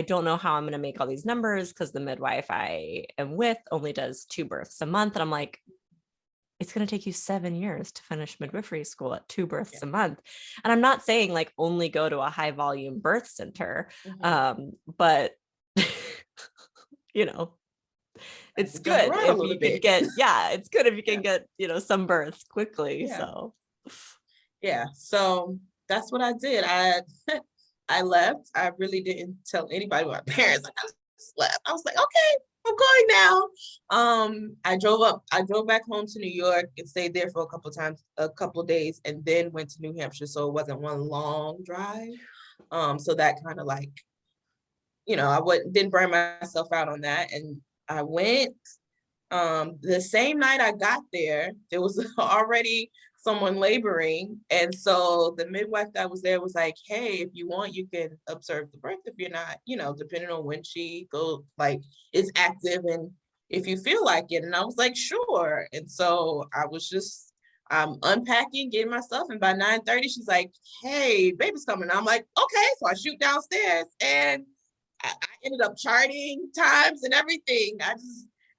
Speaker 2: don't know how I'm going to make all these numbers because the midwife I am with only does 2 births a month. And I'm like, it's going to take you 7 years to finish midwifery school at 2 births a month. And I'm not saying like only go to a high volume birth center, but you know, it's
Speaker 6: Jump
Speaker 2: good
Speaker 6: around a
Speaker 2: if
Speaker 6: little
Speaker 2: you can
Speaker 6: bit.
Speaker 2: get, it's good if you can
Speaker 6: Yeah.
Speaker 2: get, some births quickly.
Speaker 6: Yeah.
Speaker 2: So
Speaker 6: Yeah, so that's what I did. I left. I really didn't tell anybody, my parents. I just left. I was like, okay, I'm going now. I drove back home to New York and stayed there for a couple of days, and then went to New Hampshire. So it wasn't one long drive. So that kind of like, didn't burn myself out on that. And I went. The same night I got there was already someone laboring. And so the midwife that was there was like, hey, if you want, you can observe the birth if you're not, depending on when she is active and if you feel like it. And I was like, sure. And so I was just unpacking, getting my stuff. And by 9:30, she's like, hey, baby's coming. I'm like, okay. So I shoot downstairs and I ended up charting times and everything.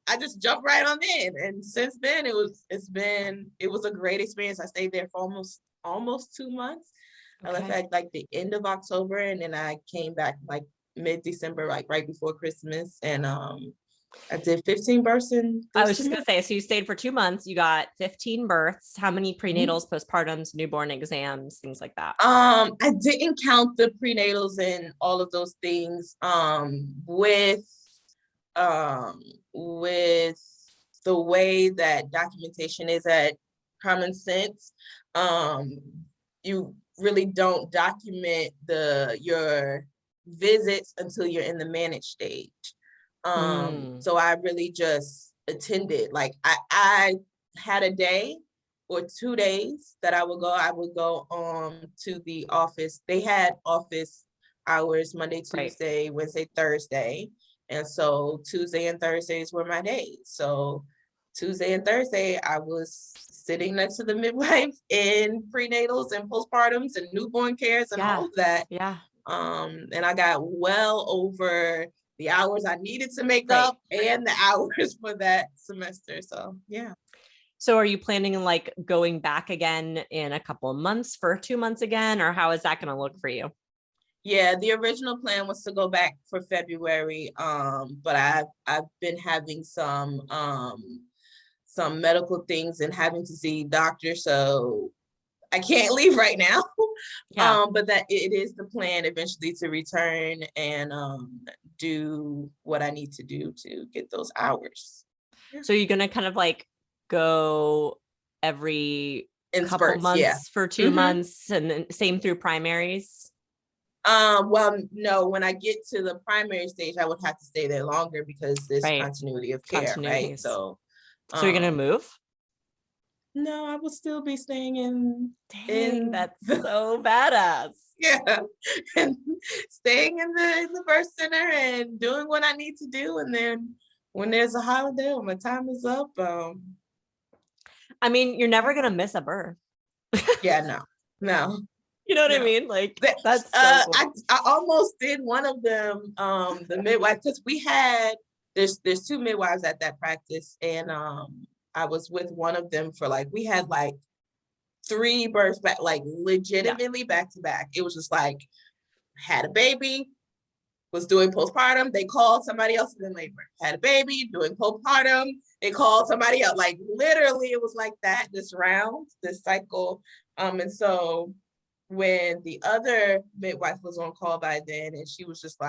Speaker 6: I just jumped right on in. And since then it was a great experience. I stayed there for almost 2 months. Okay. I left at like the end of October, and then I came back like mid-December, like right before Christmas. And I did 15 births in
Speaker 2: I was just gonna say, so you stayed for 2 months, you got 15 births. How many prenatals, postpartums, newborn exams, things like that?
Speaker 6: I didn't count the prenatals and all of those things. With the way that documentation is at Commonsense, you really don't document your visits until you're in the managed stage. So I really just attended. Like I had a day or 2 days that I would go to the office. They had office hours Monday, Tuesday, right, Wednesday, Thursday. And so Tuesday and Thursdays were my days. So Tuesday and Thursday, I was sitting next to the midwife in prenatals and postpartums and newborn cares and all of that.
Speaker 2: Yeah.
Speaker 6: And I got well over the hours I needed to make up and the hours for that semester. So, yeah.
Speaker 2: So are you planning on like going back again in a couple of months for 2 months again, or how is that going to look for you?
Speaker 6: Yeah, the original plan was to go back for February, but I've been having some medical things and having to see doctors, so I can't leave right now. Yeah. But that it is the plan eventually to return and do what I need to do to get those hours. Yeah.
Speaker 2: So you're gonna kind of like go every couple months for 2 months, and then same through primaries?
Speaker 6: Well, no, when I get to the primary stage, I would have to stay there longer because there's continuity of care, right? So
Speaker 2: you're gonna move?
Speaker 6: No, I will still be staying in.
Speaker 2: Dang, that's so badass.
Speaker 6: Yeah, and staying in the birth center and doing what I need to do, and then when there's a holiday or my time is up,
Speaker 2: I mean, you're never gonna miss a birth.
Speaker 6: Yeah, no.
Speaker 2: You know what I mean? Like that's so cool.
Speaker 6: I almost did one of them, the midwife, because there's 2 midwives at that practice, and I was with one of them for we had 3 births back, legitimately back to back. It was just had a baby, was doing postpartum, they called somebody else in labor. Had a baby, doing postpartum, they called somebody else. Literally, it was like that, this cycle. And so when the other midwife was on call by then, and she was just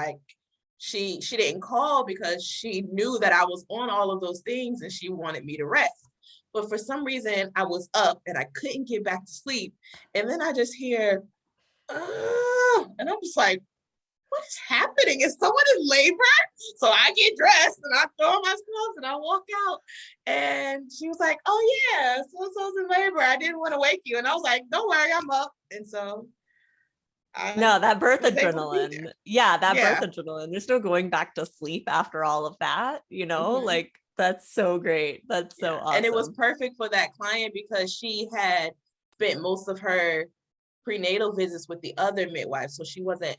Speaker 6: she didn't call because she knew that I was on all of those things and she wanted me to rest. But for some reason I was up and I couldn't get back to sleep. And then I just hear, and I'm just like, what is happening? Is someone in labor? So I get dressed and I throw on my clothes and I walk out. And she was like, oh yeah, so-and-so's in labor. I didn't want to wake you. And I was like, don't worry, I'm up. And so
Speaker 2: that birth adrenaline. Yeah, birth adrenaline. There's no going back to sleep after all of that, that's so great. That's so awesome.
Speaker 6: And it was perfect for that client because she had spent most of her prenatal visits with the other midwife. So she wasn't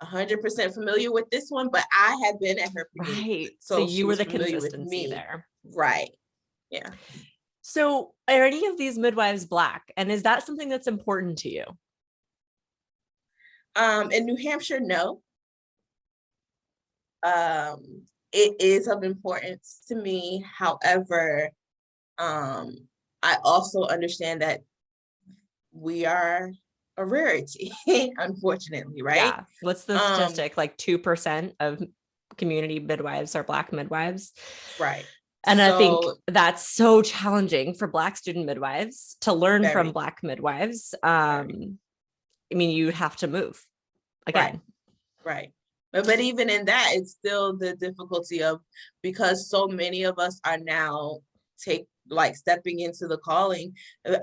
Speaker 6: 100% familiar with this one, but I had been at her prenatal.
Speaker 2: Right. So you were the consistency there.
Speaker 6: Right. Yeah.
Speaker 2: So are any of these midwives Black? And is that something that's important to you?
Speaker 6: In New Hampshire, no. it is of importance to me. However, I also understand that we are a rarity, unfortunately, right?
Speaker 2: Yeah. What's the statistic? Like 2% of community midwives are Black midwives.
Speaker 6: Right.
Speaker 2: And I think that's so challenging for Black student midwives to learn from Black midwives. I mean, you would have to move again.
Speaker 6: Right. But even in that, it's still the difficulty of, because so many of us are now stepping into the calling.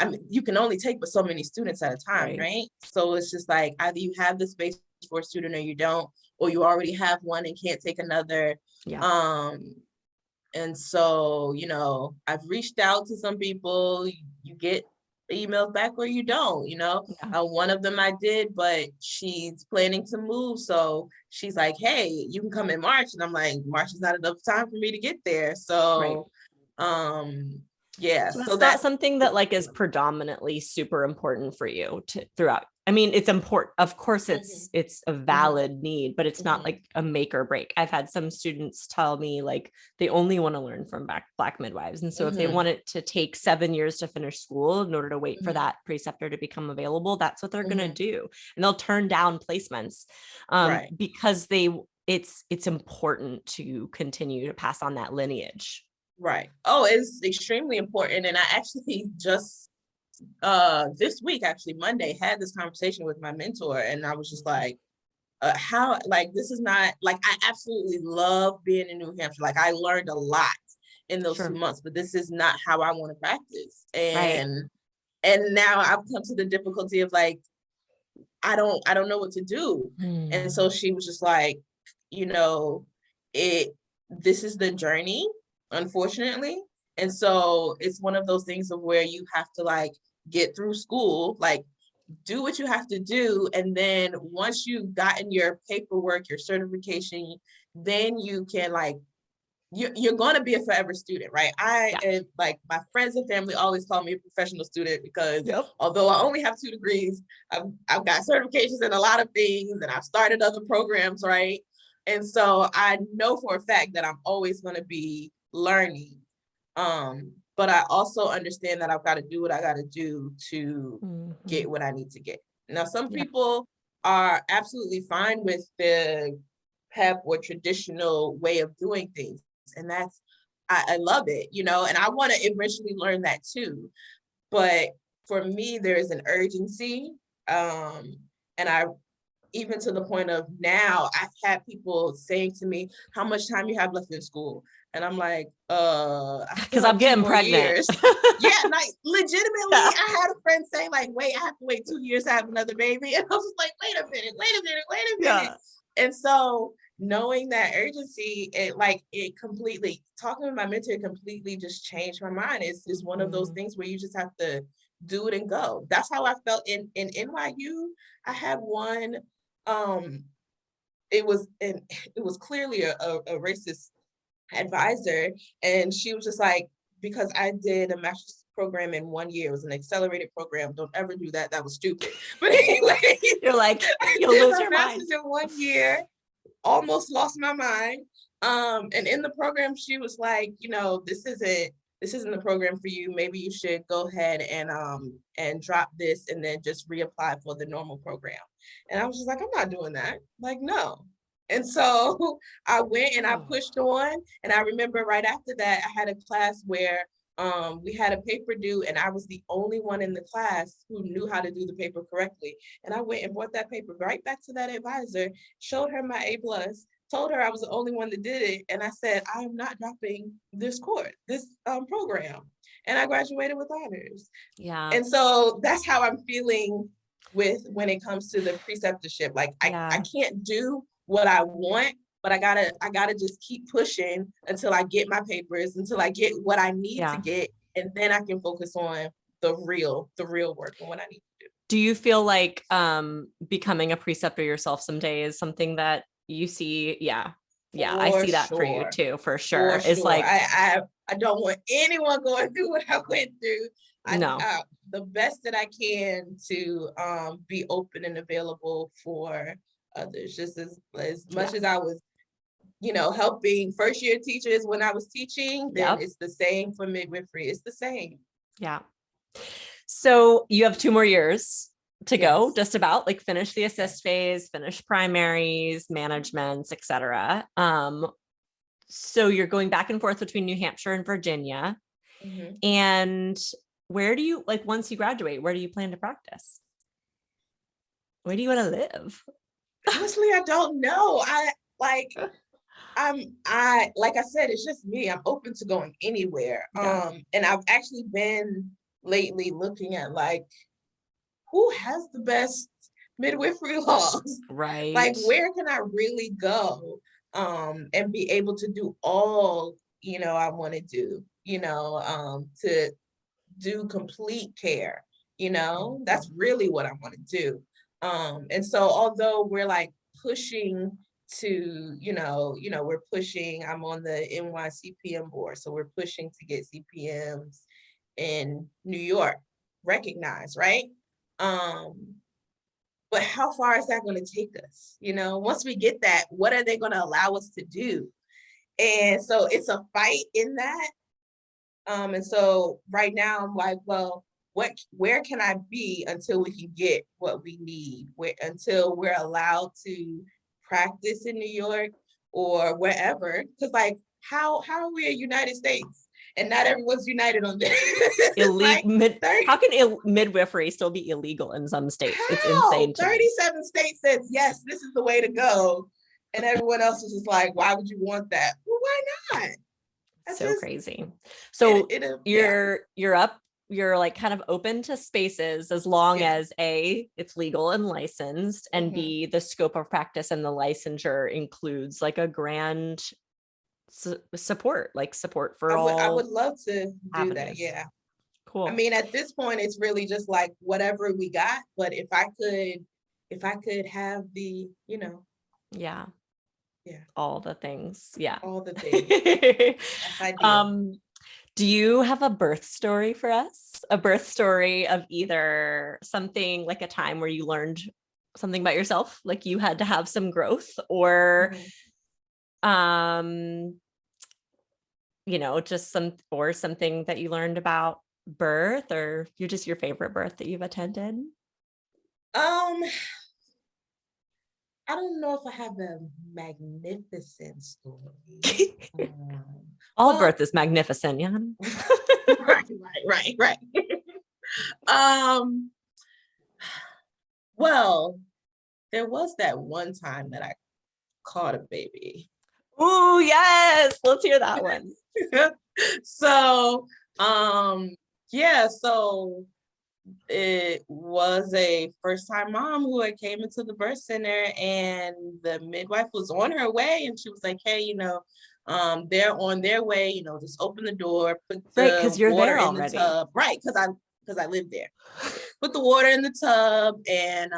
Speaker 6: I mean, you can only take but so many students at a time, right? So it's just like, either you have the space for a student or you don't, or you already have one and can't take another. And so, you know, I've reached out to some people, you get emails back or you don't, you know. One of them I did, but she's planning to move. So she's like, hey, you can come in March. And I'm like, March is not enough time for me to get there. So,
Speaker 2: so that's not something that like is predominantly super important for you throughout. I mean, it's important. Of course, it's a valid need, but it's not like a make or break. I've had some students tell me like they only want to learn from Black midwives. And so if they want it to take 7 years to finish school in order to wait for that preceptor to become available, that's what they're going to do. And they'll turn down placements because it's important to continue to pass on that lineage.
Speaker 6: Right. Oh, it's extremely important. And I actually just this week, actually Monday, had this conversation with my mentor, and I was just like, how, like, this is not, like, I absolutely love being in New Hampshire. Like, I learned a lot in those 2 months, but this is not how I want to practice. And now I've come to the difficulty of like, I don't know what to do. And so she was just like, you know, this is the journey, unfortunately. And so it's one of those things of where you have to like get through school, like do what you have to do. And then once you've gotten your paperwork, your certification, then you can like, you're going to be a forever student, right? And like my friends and family always call me a professional student because although I only have 2 degrees, I've got certifications in a lot of things and I've started other programs, right? And so I know for a fact that I'm always going to be learning. But I also understand that I've got to do what I got to do to get what I need to get. Now, some people are absolutely fine with the PEP or traditional way of doing things. And that's, I love it, you know, and I want to eventually learn that too. But for me, there is an urgency. And even to the point of now, I've had people saying to me, how much time you have left in school? And I'm like,
Speaker 2: because I'm getting pregnant.
Speaker 6: Like legitimately, I had a friend saying like, wait, I have to wait 2 years to have another baby. And I was like, wait a minute. And so knowing that urgency, it completely, talking with my mentor completely just changed my mind. It's one of those things where you just have to do it and go. That's how I felt in NYU. I had one, it was clearly a racist advisor, and she was just like, because I did a master's program in 1 year, it was an accelerated program, don't ever do that, that was stupid. But anyway,
Speaker 2: you're like, you'll lose your mind.
Speaker 6: In 1 year, almost lost my mind. And in the program, she was like, you know, this isn't the program for you. Maybe you should go ahead and drop this and then just reapply for the normal program. And I was just like, I'm not doing that. Like, no. And so I went and I pushed on. And I remember right after that, I had a class where we had a paper due, and I was the only one in the class who knew how to do the paper correctly. And I went and brought that paper right back to that advisor, showed her my A+, told her I was the only one that did it. And I said, I am not dropping this program. And I graduated with honors.
Speaker 2: Yeah.
Speaker 6: And so that's how I'm feeling when it comes to the preceptorship. Like I can't do what I want, but I gotta just keep pushing until I get my papers, until I get what I need to get. And then I can focus on the real work and what I need to do.
Speaker 2: Do you feel like becoming a preceptor yourself someday is something that you see? Yeah, I see that for you too, for sure. It's like,
Speaker 6: I don't want anyone going through what I went through. The best that I can to be open and available for others, just as much as I was helping first year teachers when I was teaching, then
Speaker 2: Yep.
Speaker 6: it's the same for midwifery. It's the same.
Speaker 2: Yeah. So you have 2 more years to go,
Speaker 6: Yes.
Speaker 2: just about, like, finish the assist phase, finish primaries, managements, etc. So you're going back and forth between New Hampshire and Virginia.
Speaker 6: Mhm.
Speaker 2: And where do you, like, once you graduate, where do you plan to practice? Where do you want to live?
Speaker 6: Honestly, I don't know. Like I said, it's just me. I'm open to going anywhere.
Speaker 2: Yeah.
Speaker 6: And I've actually been lately looking at, like, who has the best midwifery laws?
Speaker 2: Right.
Speaker 6: Like, where can I really go and be able to do all, I want to do, to do complete care, that's really what I want to do. And so although we're like pushing to, we're pushing, I'm on the NYCPM board, so we're pushing to get CPMs in New York recognized, right? But how far is that going to take us? Once we get that, what are they going to allow us to do? And so it's a fight in that. And so right now I'm like, well, where can I be until we can get what we need? Until we're allowed to practice in New York or wherever? Because, like, how are we a United States and not everyone's united on this?
Speaker 2: How can midwifery still be illegal in some states? It's insane.
Speaker 6: 37 states says yes, this is the way to go, and everyone else is just like, why would you want that? Well, why not?
Speaker 2: That's so crazy. So you're up, you're like kind of open to spaces as long as A, it's legal and licensed, and B, the scope of practice and the licensure includes like a grand support for all.
Speaker 6: I would love to do
Speaker 2: avenues.
Speaker 6: that. Yeah.
Speaker 2: Cool.
Speaker 6: I mean, at this point, it's really just like whatever we got. But if I could have the,
Speaker 2: Yeah.
Speaker 6: Yeah.
Speaker 2: All the things. Yeah.
Speaker 6: All the things. That's ideal.
Speaker 2: Do you have a birth story for us? A birth story of either something like a time where you learned something about yourself, like you had to have some growth, or just something that you learned about birth, or your favorite birth that you've attended?
Speaker 6: I don't know if I have a magnificent story.
Speaker 2: Birth is magnificent, yeah.
Speaker 6: Right. Well, there was that one time that I caught a baby.
Speaker 2: Oh, yes. Let's hear that one.
Speaker 6: So, so it was a first-time mom who had came into the birth center, and the midwife was on her way, and she was like, hey, they're on their way, just open the door, put the water in the tub. Right, because I live there. Put the water in the tub and,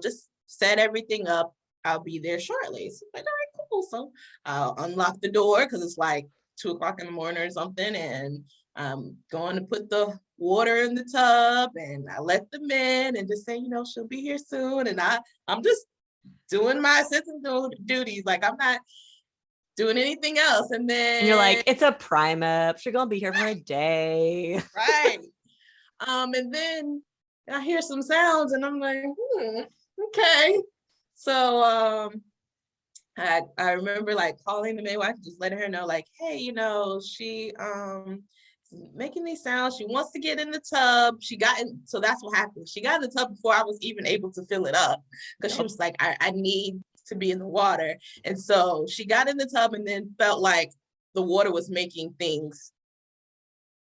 Speaker 6: just set everything up. I'll be there shortly. So I'm like, all right, cool. So I'll unlock the door because it's like 2:00 in the morning or something. And I'm going to put the water in the tub, and I let them in and just say, she'll be here soon. And I'm just doing my assistant duties. Like, I'm not doing anything else. And then
Speaker 2: you're like, it's a prime-up. She's going to be here for a day.
Speaker 6: Right. And then I hear some sounds and I'm like, okay. So I remember like calling the midwife, just letting her know, like, hey, she making these sounds. She wants to get in the tub. So that's what happened. She got in the tub before I was even able to fill it up, because she was like, I need to be in the water. And so she got in the tub and then felt like the water was making things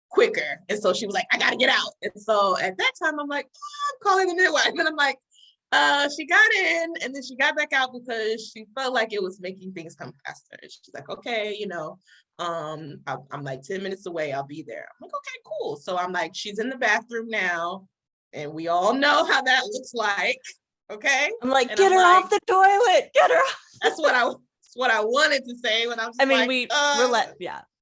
Speaker 6: quicker. And so she was like, I gotta get out. And so at that time, I'm like, I'm calling the midwife. And I'm like, she got in and then she got back out because she felt like it was making things come faster. And she's like, okay, I'm like 10 minutes away, I'll be there. I'm like, okay, cool. So I'm like, she's in the bathroom now, and we all know how that looks like. Okay.
Speaker 2: I'm like, get her off the toilet. Get her off.
Speaker 6: That's what I wanted to say when I was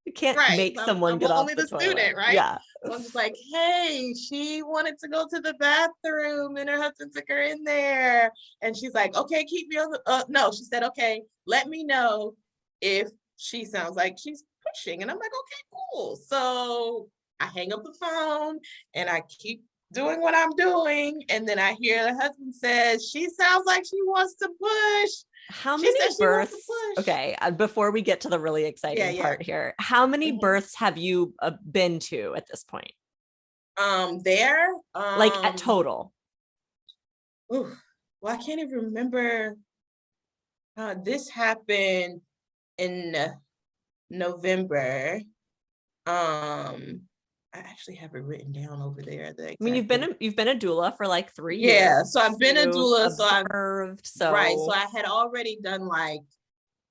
Speaker 2: you can't make someone get off the toilet.
Speaker 6: Student, right?
Speaker 2: Yeah.
Speaker 6: So I'm just like, hey, she wanted to go to the bathroom and her husband took her in there. And she's like, okay, keep me on the, no, she said, okay, let me know if she sounds like she's pushing. And I'm like, okay, cool. So I hang up the phone and I keep doing what I'm doing. And then I hear the husband says, she sounds like she wants to push.
Speaker 2: How
Speaker 6: She
Speaker 2: many
Speaker 6: said she wants to
Speaker 2: births?
Speaker 6: push.
Speaker 2: Okay, before we get to the really exciting part here, how many births have you been to at this point? Like at total?
Speaker 6: Well, I can't even remember. This happened in November. I actually have it written down over there.
Speaker 2: I mean, you've been a doula for like 3 years.
Speaker 6: Yeah, so I've been a doula.
Speaker 2: Observed,
Speaker 6: so I had already done like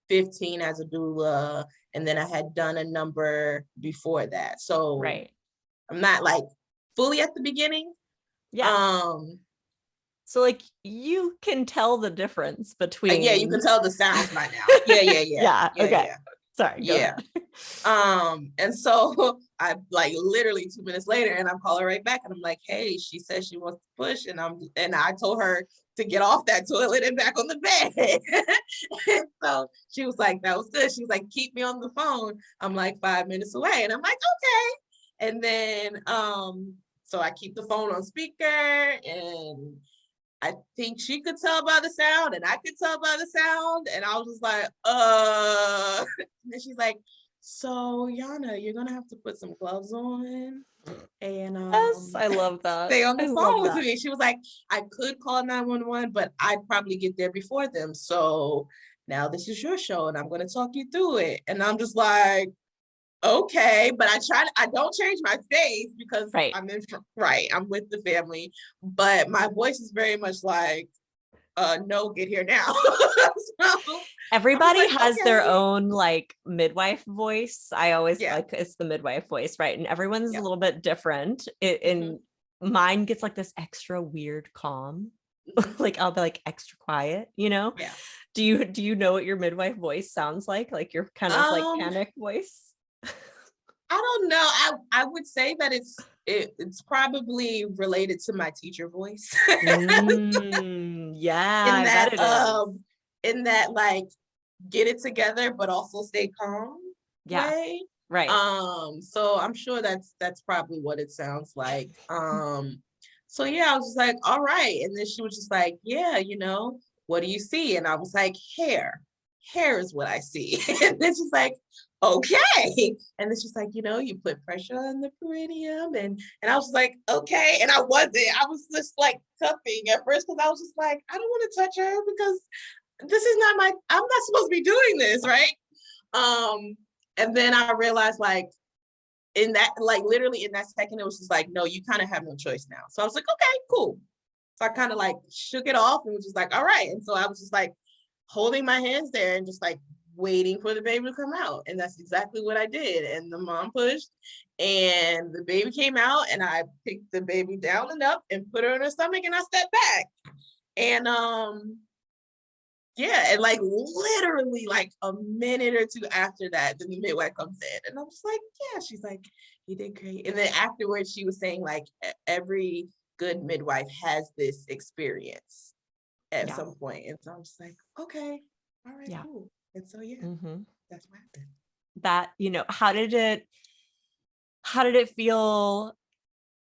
Speaker 6: 15 as a doula, and then I had done a number before that. So I'm not like fully at the beginning.
Speaker 2: Yeah. So like you can tell the difference between.
Speaker 6: Yeah, you can tell the sounds by now. Yeah.
Speaker 2: Okay. Yeah. Sorry.
Speaker 6: Yeah. And so I like literally 2 minutes later, and I'm calling right back, and I'm like, hey, she says she wants to push, and I told her to get off that toilet and back on the bed. So she was like, that was good. She was like, keep me on the phone. I'm like 5 minutes away, and I'm like, okay. And then so I keep the phone on speaker, and I think she could tell by the sound, and I could tell by the sound, and I was just like, and then she's like, so Yanna, you're gonna have to put some gloves on, and
Speaker 2: yes, I love that.
Speaker 6: Stay on the phone with me. She was like, I could call 911, but I'd probably get there before them. So now this is your show, and I'm gonna talk you through it. And I'm just like, okay, but I don't change my face because I'm with the family, but my voice is very much like, no, get here now. So
Speaker 2: everybody has their own like midwife voice. I always like it's the midwife voice, right? And everyone's a little bit different. And mine gets like this extra weird calm. Like I'll be like extra quiet, you know?
Speaker 6: Yeah.
Speaker 2: Do you know what your midwife voice sounds like? Like your kind of like panic voice?
Speaker 6: I don't know. I would say that it's probably related to my teacher voice.
Speaker 2: Yeah.
Speaker 6: In that like get it together but also stay calm way.
Speaker 2: Right.
Speaker 6: So I'm sure that's probably what it sounds like. So yeah, I was just like, all right. And then she was just like, yeah, what do you see? And I was like, hair is what I see. And then she's like, okay. And then she's like, you put pressure on the perineum. And I was like, okay. And I was just like cupping at first because I was just like, I don't want to touch her because this is not I'm not supposed to be doing this, right? And then I realized like in that, like literally in that second, it was just like, no, you kind of have no choice now. So I was like, okay, cool. So I kind of like shook it off and was just like, all right. And so I was just like holding my hands there and just like waiting for the baby to come out. And that's exactly what I did. And the mom pushed and the baby came out, and I picked the baby down and up and put her in her stomach, and I stepped back. And and like literally like a minute or two after that, then the midwife comes in, and I was like, yeah, she's like, you did great. And then afterwards she was saying like every good midwife has this experience at some point. And so I was like, okay, all right, cool. And so that's what happened.
Speaker 2: That, how did it feel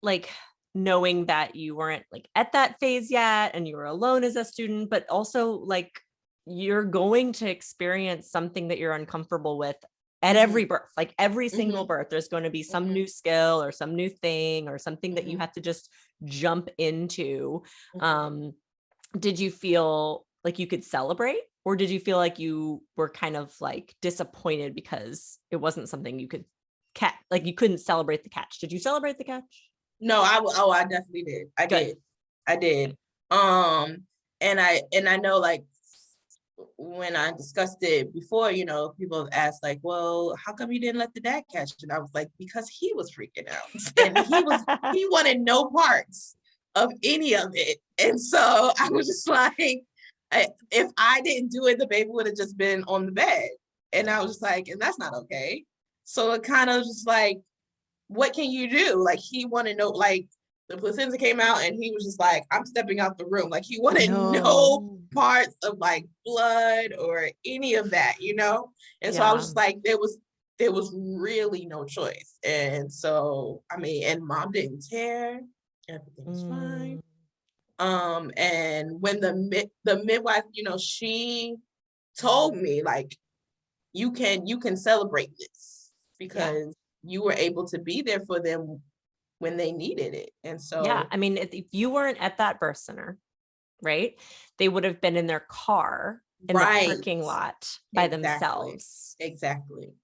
Speaker 2: like knowing that you weren't like at that phase yet and you were alone as a student, but also like you're going to experience something that you're uncomfortable with at every birth, like every single birth, there's going to be some new skill or some new thing or something that you have to just jump into. Did you feel like you could celebrate, or did you feel like you were kind of like disappointed because it wasn't something you could catch, like you couldn't celebrate the catch? Did you celebrate the catch?
Speaker 6: No, I definitely did. I did. And I know like when I discussed it before, people have asked like, well, how come you didn't let the dad catch it? And I was like, because he was freaking out and he wanted no parts of any of it. And so I was just like, if I didn't do it, the baby would have just been on the bed. And I was just like, and that's not okay. So it kind of just like, what can you do? Like he wanted to know, like the placenta came out and he was just like, I'm stepping out the room. Like he wanted no parts of like blood or any of that, you know? And so I was just like, there was really no choice. And so, I mean, and mom didn't tear, everything was fine. And when the midwife, you know, she told me like, you can celebrate this because you were able to be there for them when they needed it. And so,
Speaker 2: yeah, I mean, if you weren't at that birth center, right, they would have been in their car in the parking lot by themselves.
Speaker 6: Exactly.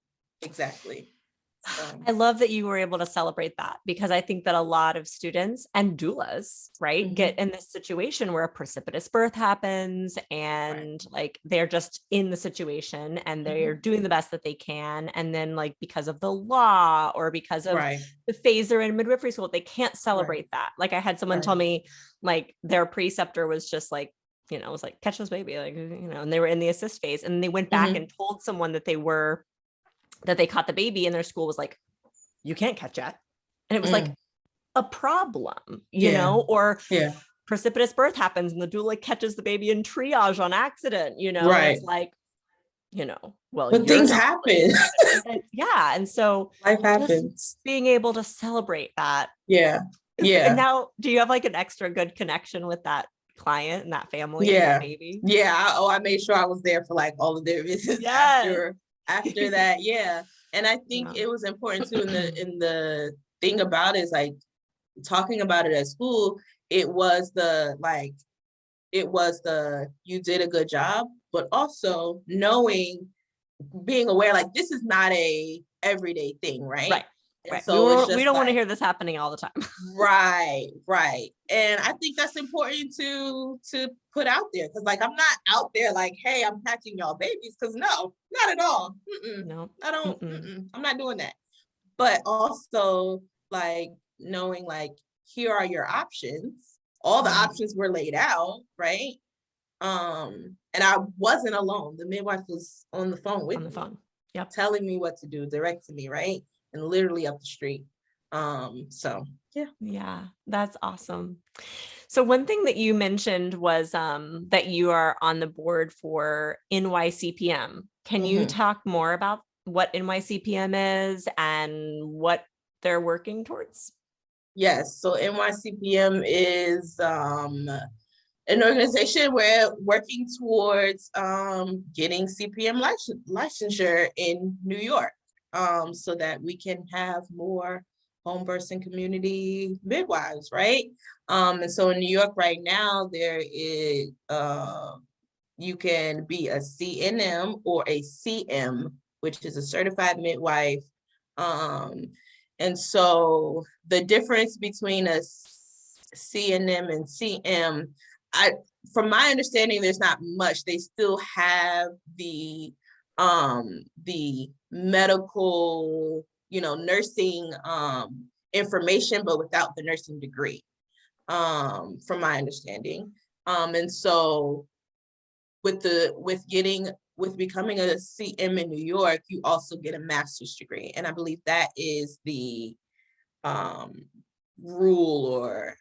Speaker 2: I love that you were able to celebrate that, because I think that a lot of students and doulas, right, get in this situation where a precipitous birth happens and like they're just in the situation and they're doing the best that they can. And then like because of the law or because of the phase they're in midwifery school, they can't celebrate that. Like I had someone tell me like their preceptor was just like, you know, it was like, catch this baby, like, you know, and they were in the assist phase and they went back and told someone that they caught the baby, and their school was like, you can't catch it. And it was like a problem, you know, or precipitous birth happens and the doula catches the baby in triage on accident, you know, and it's like, you know, well,
Speaker 6: but things happen.
Speaker 2: And so
Speaker 6: life happens.
Speaker 2: Being able to celebrate that. And now, do you have like an extra good connection with that client and that family and that baby?
Speaker 6: I made sure I was there for like all of their visits after that. And I think it was important too, in the thing about it is like talking about it at school, it was the you did a good job, but also being aware like this is not a everyday thing, right?
Speaker 2: So we don't want to hear this happening all the time.
Speaker 6: Right. And I think that's important to put out there, because like I'm not out there like, hey, I'm catching y'all babies, because no, not at all. No, I don't. I'm not doing that. But also like knowing like here are your options. All the options were laid out, right? And I wasn't alone. The midwife was on the phone with me, telling me what to do, directing me, right? And literally up the street.
Speaker 2: Yeah, that's awesome. So one thing that you mentioned was that you are on the board for NYCPM. Can you talk more about what NYCPM is and what they're working towards?
Speaker 6: Yes, so NYCPM is an organization where working towards getting CPM licensure in New York, so that we can have more home births and community midwives, right? And so in New York right now, there is, you can be a CNM or a CM, which is a certified midwife. And so the difference between a CNM and CM, from my understanding, there's not much. They still have the medical, you know, nursing information, but without the nursing degree, from my understanding. And so with becoming a CM in New York, you also get a master's degree. And I believe that is the rule or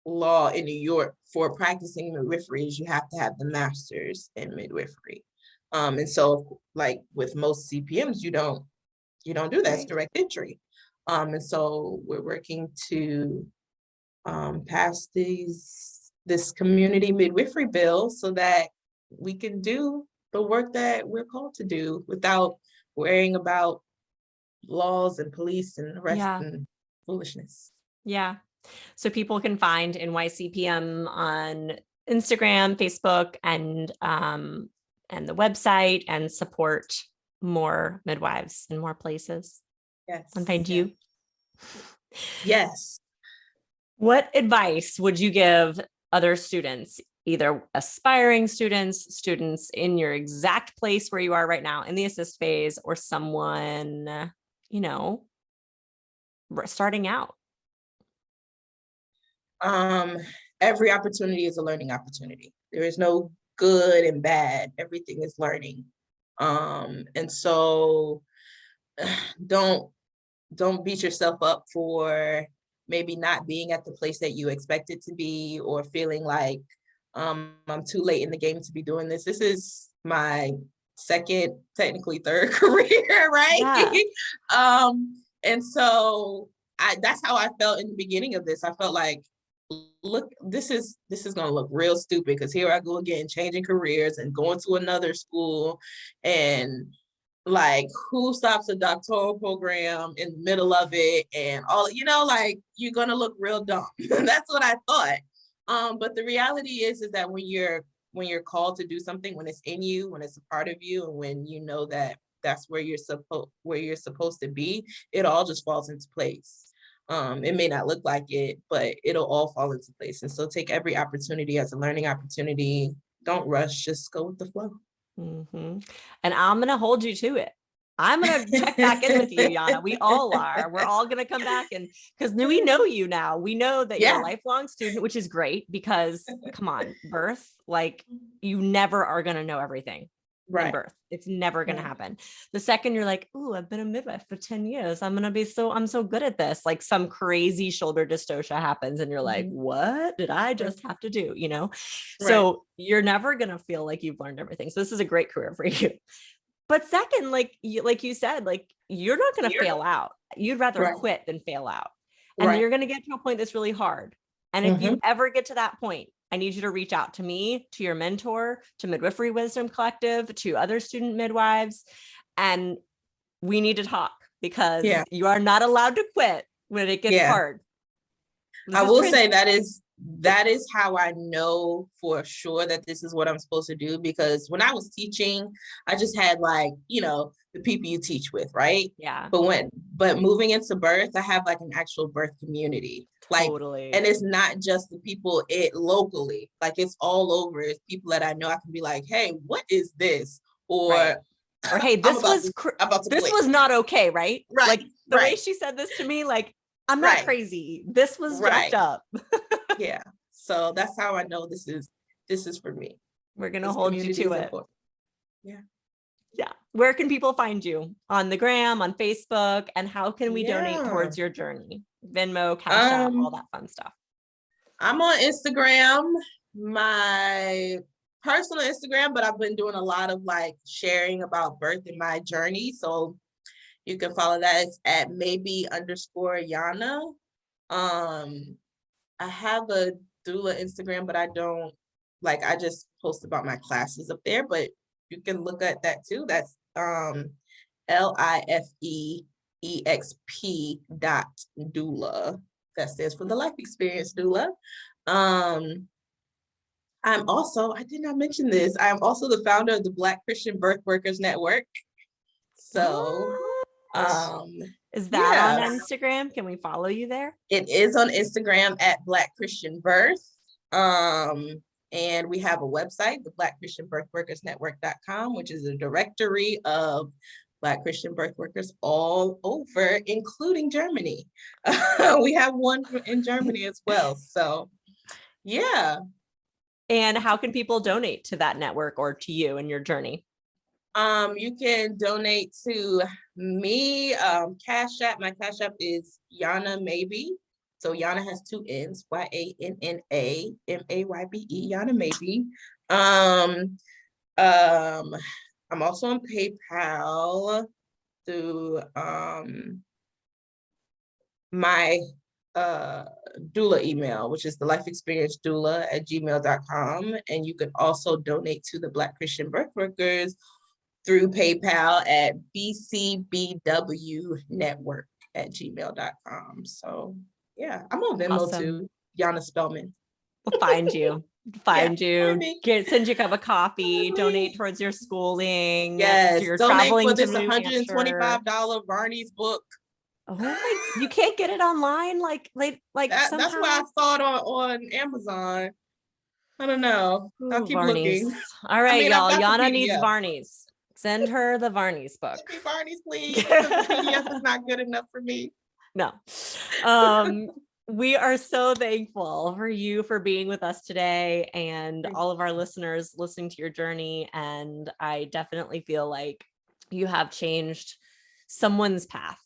Speaker 6: law in New York for practicing midwifery, is you have to have the master's in midwifery. And so like with most CPMs, you don't do that. It's direct entry. And so we're working to pass this community midwifery bill so that we can do the work that we're called to do without worrying about laws and police and arrest and foolishness.
Speaker 2: Yeah. So people can find NYCPM on Instagram, Facebook, and the website, and support more midwives in more places.
Speaker 6: Yes.
Speaker 2: And find you.
Speaker 6: Yes.
Speaker 2: What advice would you give other students, either aspiring students in your exact place where you are right now in the assist phase, or someone, you know, starting out?
Speaker 6: Every opportunity is a learning opportunity. There is no good and bad. Everything is learning. And so don't beat yourself up for maybe not being at the place that you expect it to be, or feeling like I'm too late in the game to be doing this. This is my second, technically third career, right?
Speaker 2: Yeah.
Speaker 6: And so that's how I felt in the beginning of this. I felt like, look, this is gonna look real stupid, because here I go again, changing careers and going to another school, and like, who stops a doctoral program in the middle of it, and all, like, you're gonna look real dumb. That's what I thought. But the reality is that when you're called to do something, when it's in you, when it's a part of you, and when you know that that's where you're supposed to be, it all just falls into place. It may not look like it, but it'll all fall into place. And so take every opportunity as a learning opportunity. Don't rush, just go with the flow.
Speaker 2: Mm-hmm. And I'm going to hold you to it. I'm going to check back in with you, Yanna. We all are. We're all going to come back, and because we know you now. We know that you're a lifelong student, which is great, because come on, birth, like, you never are going to know everything. In birth. It's never going to happen. The second you're like, "Ooh, I've been a midwife for 10 years. I'm so good at this." Like, some crazy shoulder dystocia happens and you're like, "What did I just have to do?" So you're never going to feel like you've learned everything. So this is a great career for you. But second, like you said, like, you're not going to fail out. You'd rather quit than fail out. And you're going to get to a point that's really hard. And if you ever get to that point, I need you to reach out to me, to your mentor, to Midwifery Wisdom Collective, to other student midwives, and we need to talk, because you are not allowed to quit when it gets hard.
Speaker 6: I will say that is how I know for sure that this is what I'm supposed to do, because when I was teaching, I just had, like, the people you teach with, right?
Speaker 2: Yeah.
Speaker 6: But moving into birth, I have like an actual birth community.
Speaker 2: Totally.
Speaker 6: And it's not just the people locally, like, it's all over. It's people that I know. I can be like, "Hey, what is this?" Or
Speaker 2: hey, this was not okay, right? Like, the way she said this to me, like, I'm not crazy. This was jacked up.
Speaker 6: Yeah. So that's how I know this is for me.
Speaker 2: We're going to hold you to it.
Speaker 6: Important.
Speaker 2: Yeah. Where can people find you? On the gram, on Facebook, and how can we donate towards your journey? Venmo, Cashapp, all that fun stuff.
Speaker 6: I'm on Instagram, my personal Instagram, but I've been doing a lot of, like, sharing about birth and my journey. So you can follow that. It's at maybe_Yanna. I have a doula Instagram, but I just post about my classes up there, but you can look at that too. That's LIFEEXP.doula. That stands for the life experience doula. I did not mention this, I'm also the founder of the Black Christian Birthworkers Network. So
Speaker 2: is that on Instagram? Can we follow you there?
Speaker 6: It is on Instagram at Black Christian Birth. And we have a website, the Black Christian Birthworkers Network.com, which is a directory of Black Christian birthworkers all over, including Germany. We have one in Germany as well. So, yeah.
Speaker 2: And how can people donate to that network or to you and your journey?
Speaker 6: You can donate to me, Cashapp. My Cashapp is Yannamaybe. So Yanna has 2 N's, YANNAMAYBE, Yannamaybe. I'm also on PayPal through my doula email, which is the lifeexperienceddoula@gmail.com. And you can also donate to the Black Christian Birthworkers through PayPal at bcbwnetwork@gmail.com. So yeah, I'm on Venmo too, Yanna Spellman.
Speaker 2: We'll find you. Send you a cup of coffee, donate towards your schooling.
Speaker 6: Yes,
Speaker 2: you're
Speaker 6: donate
Speaker 2: traveling
Speaker 6: for this
Speaker 2: to
Speaker 6: $125 Barney's book.
Speaker 2: Oh, you can't get it online, like
Speaker 6: that's why I saw it on Amazon. I don't know. I'll keep looking.
Speaker 2: All right, y'all. Yanna needs Barney's. Send her the Varney's book.
Speaker 6: Send me Barney's, please. The PDF is not good enough for me.
Speaker 2: No. We are so thankful for you for being with us today, and all of our listeners listening to your journey. And I definitely feel like you have changed someone's path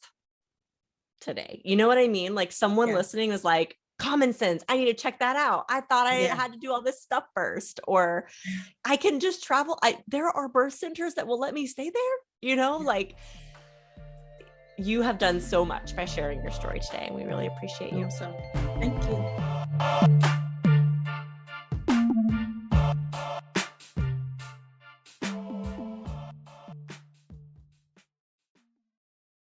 Speaker 2: today. You know what I mean? Like someone listening was like, Commonsense, I need to check that out. I thought I had to do all this stuff first, or I can just travel. There are birth centers that will let me stay there, you know, like you have done so much by sharing your story today, and we really appreciate you.
Speaker 6: So thank you.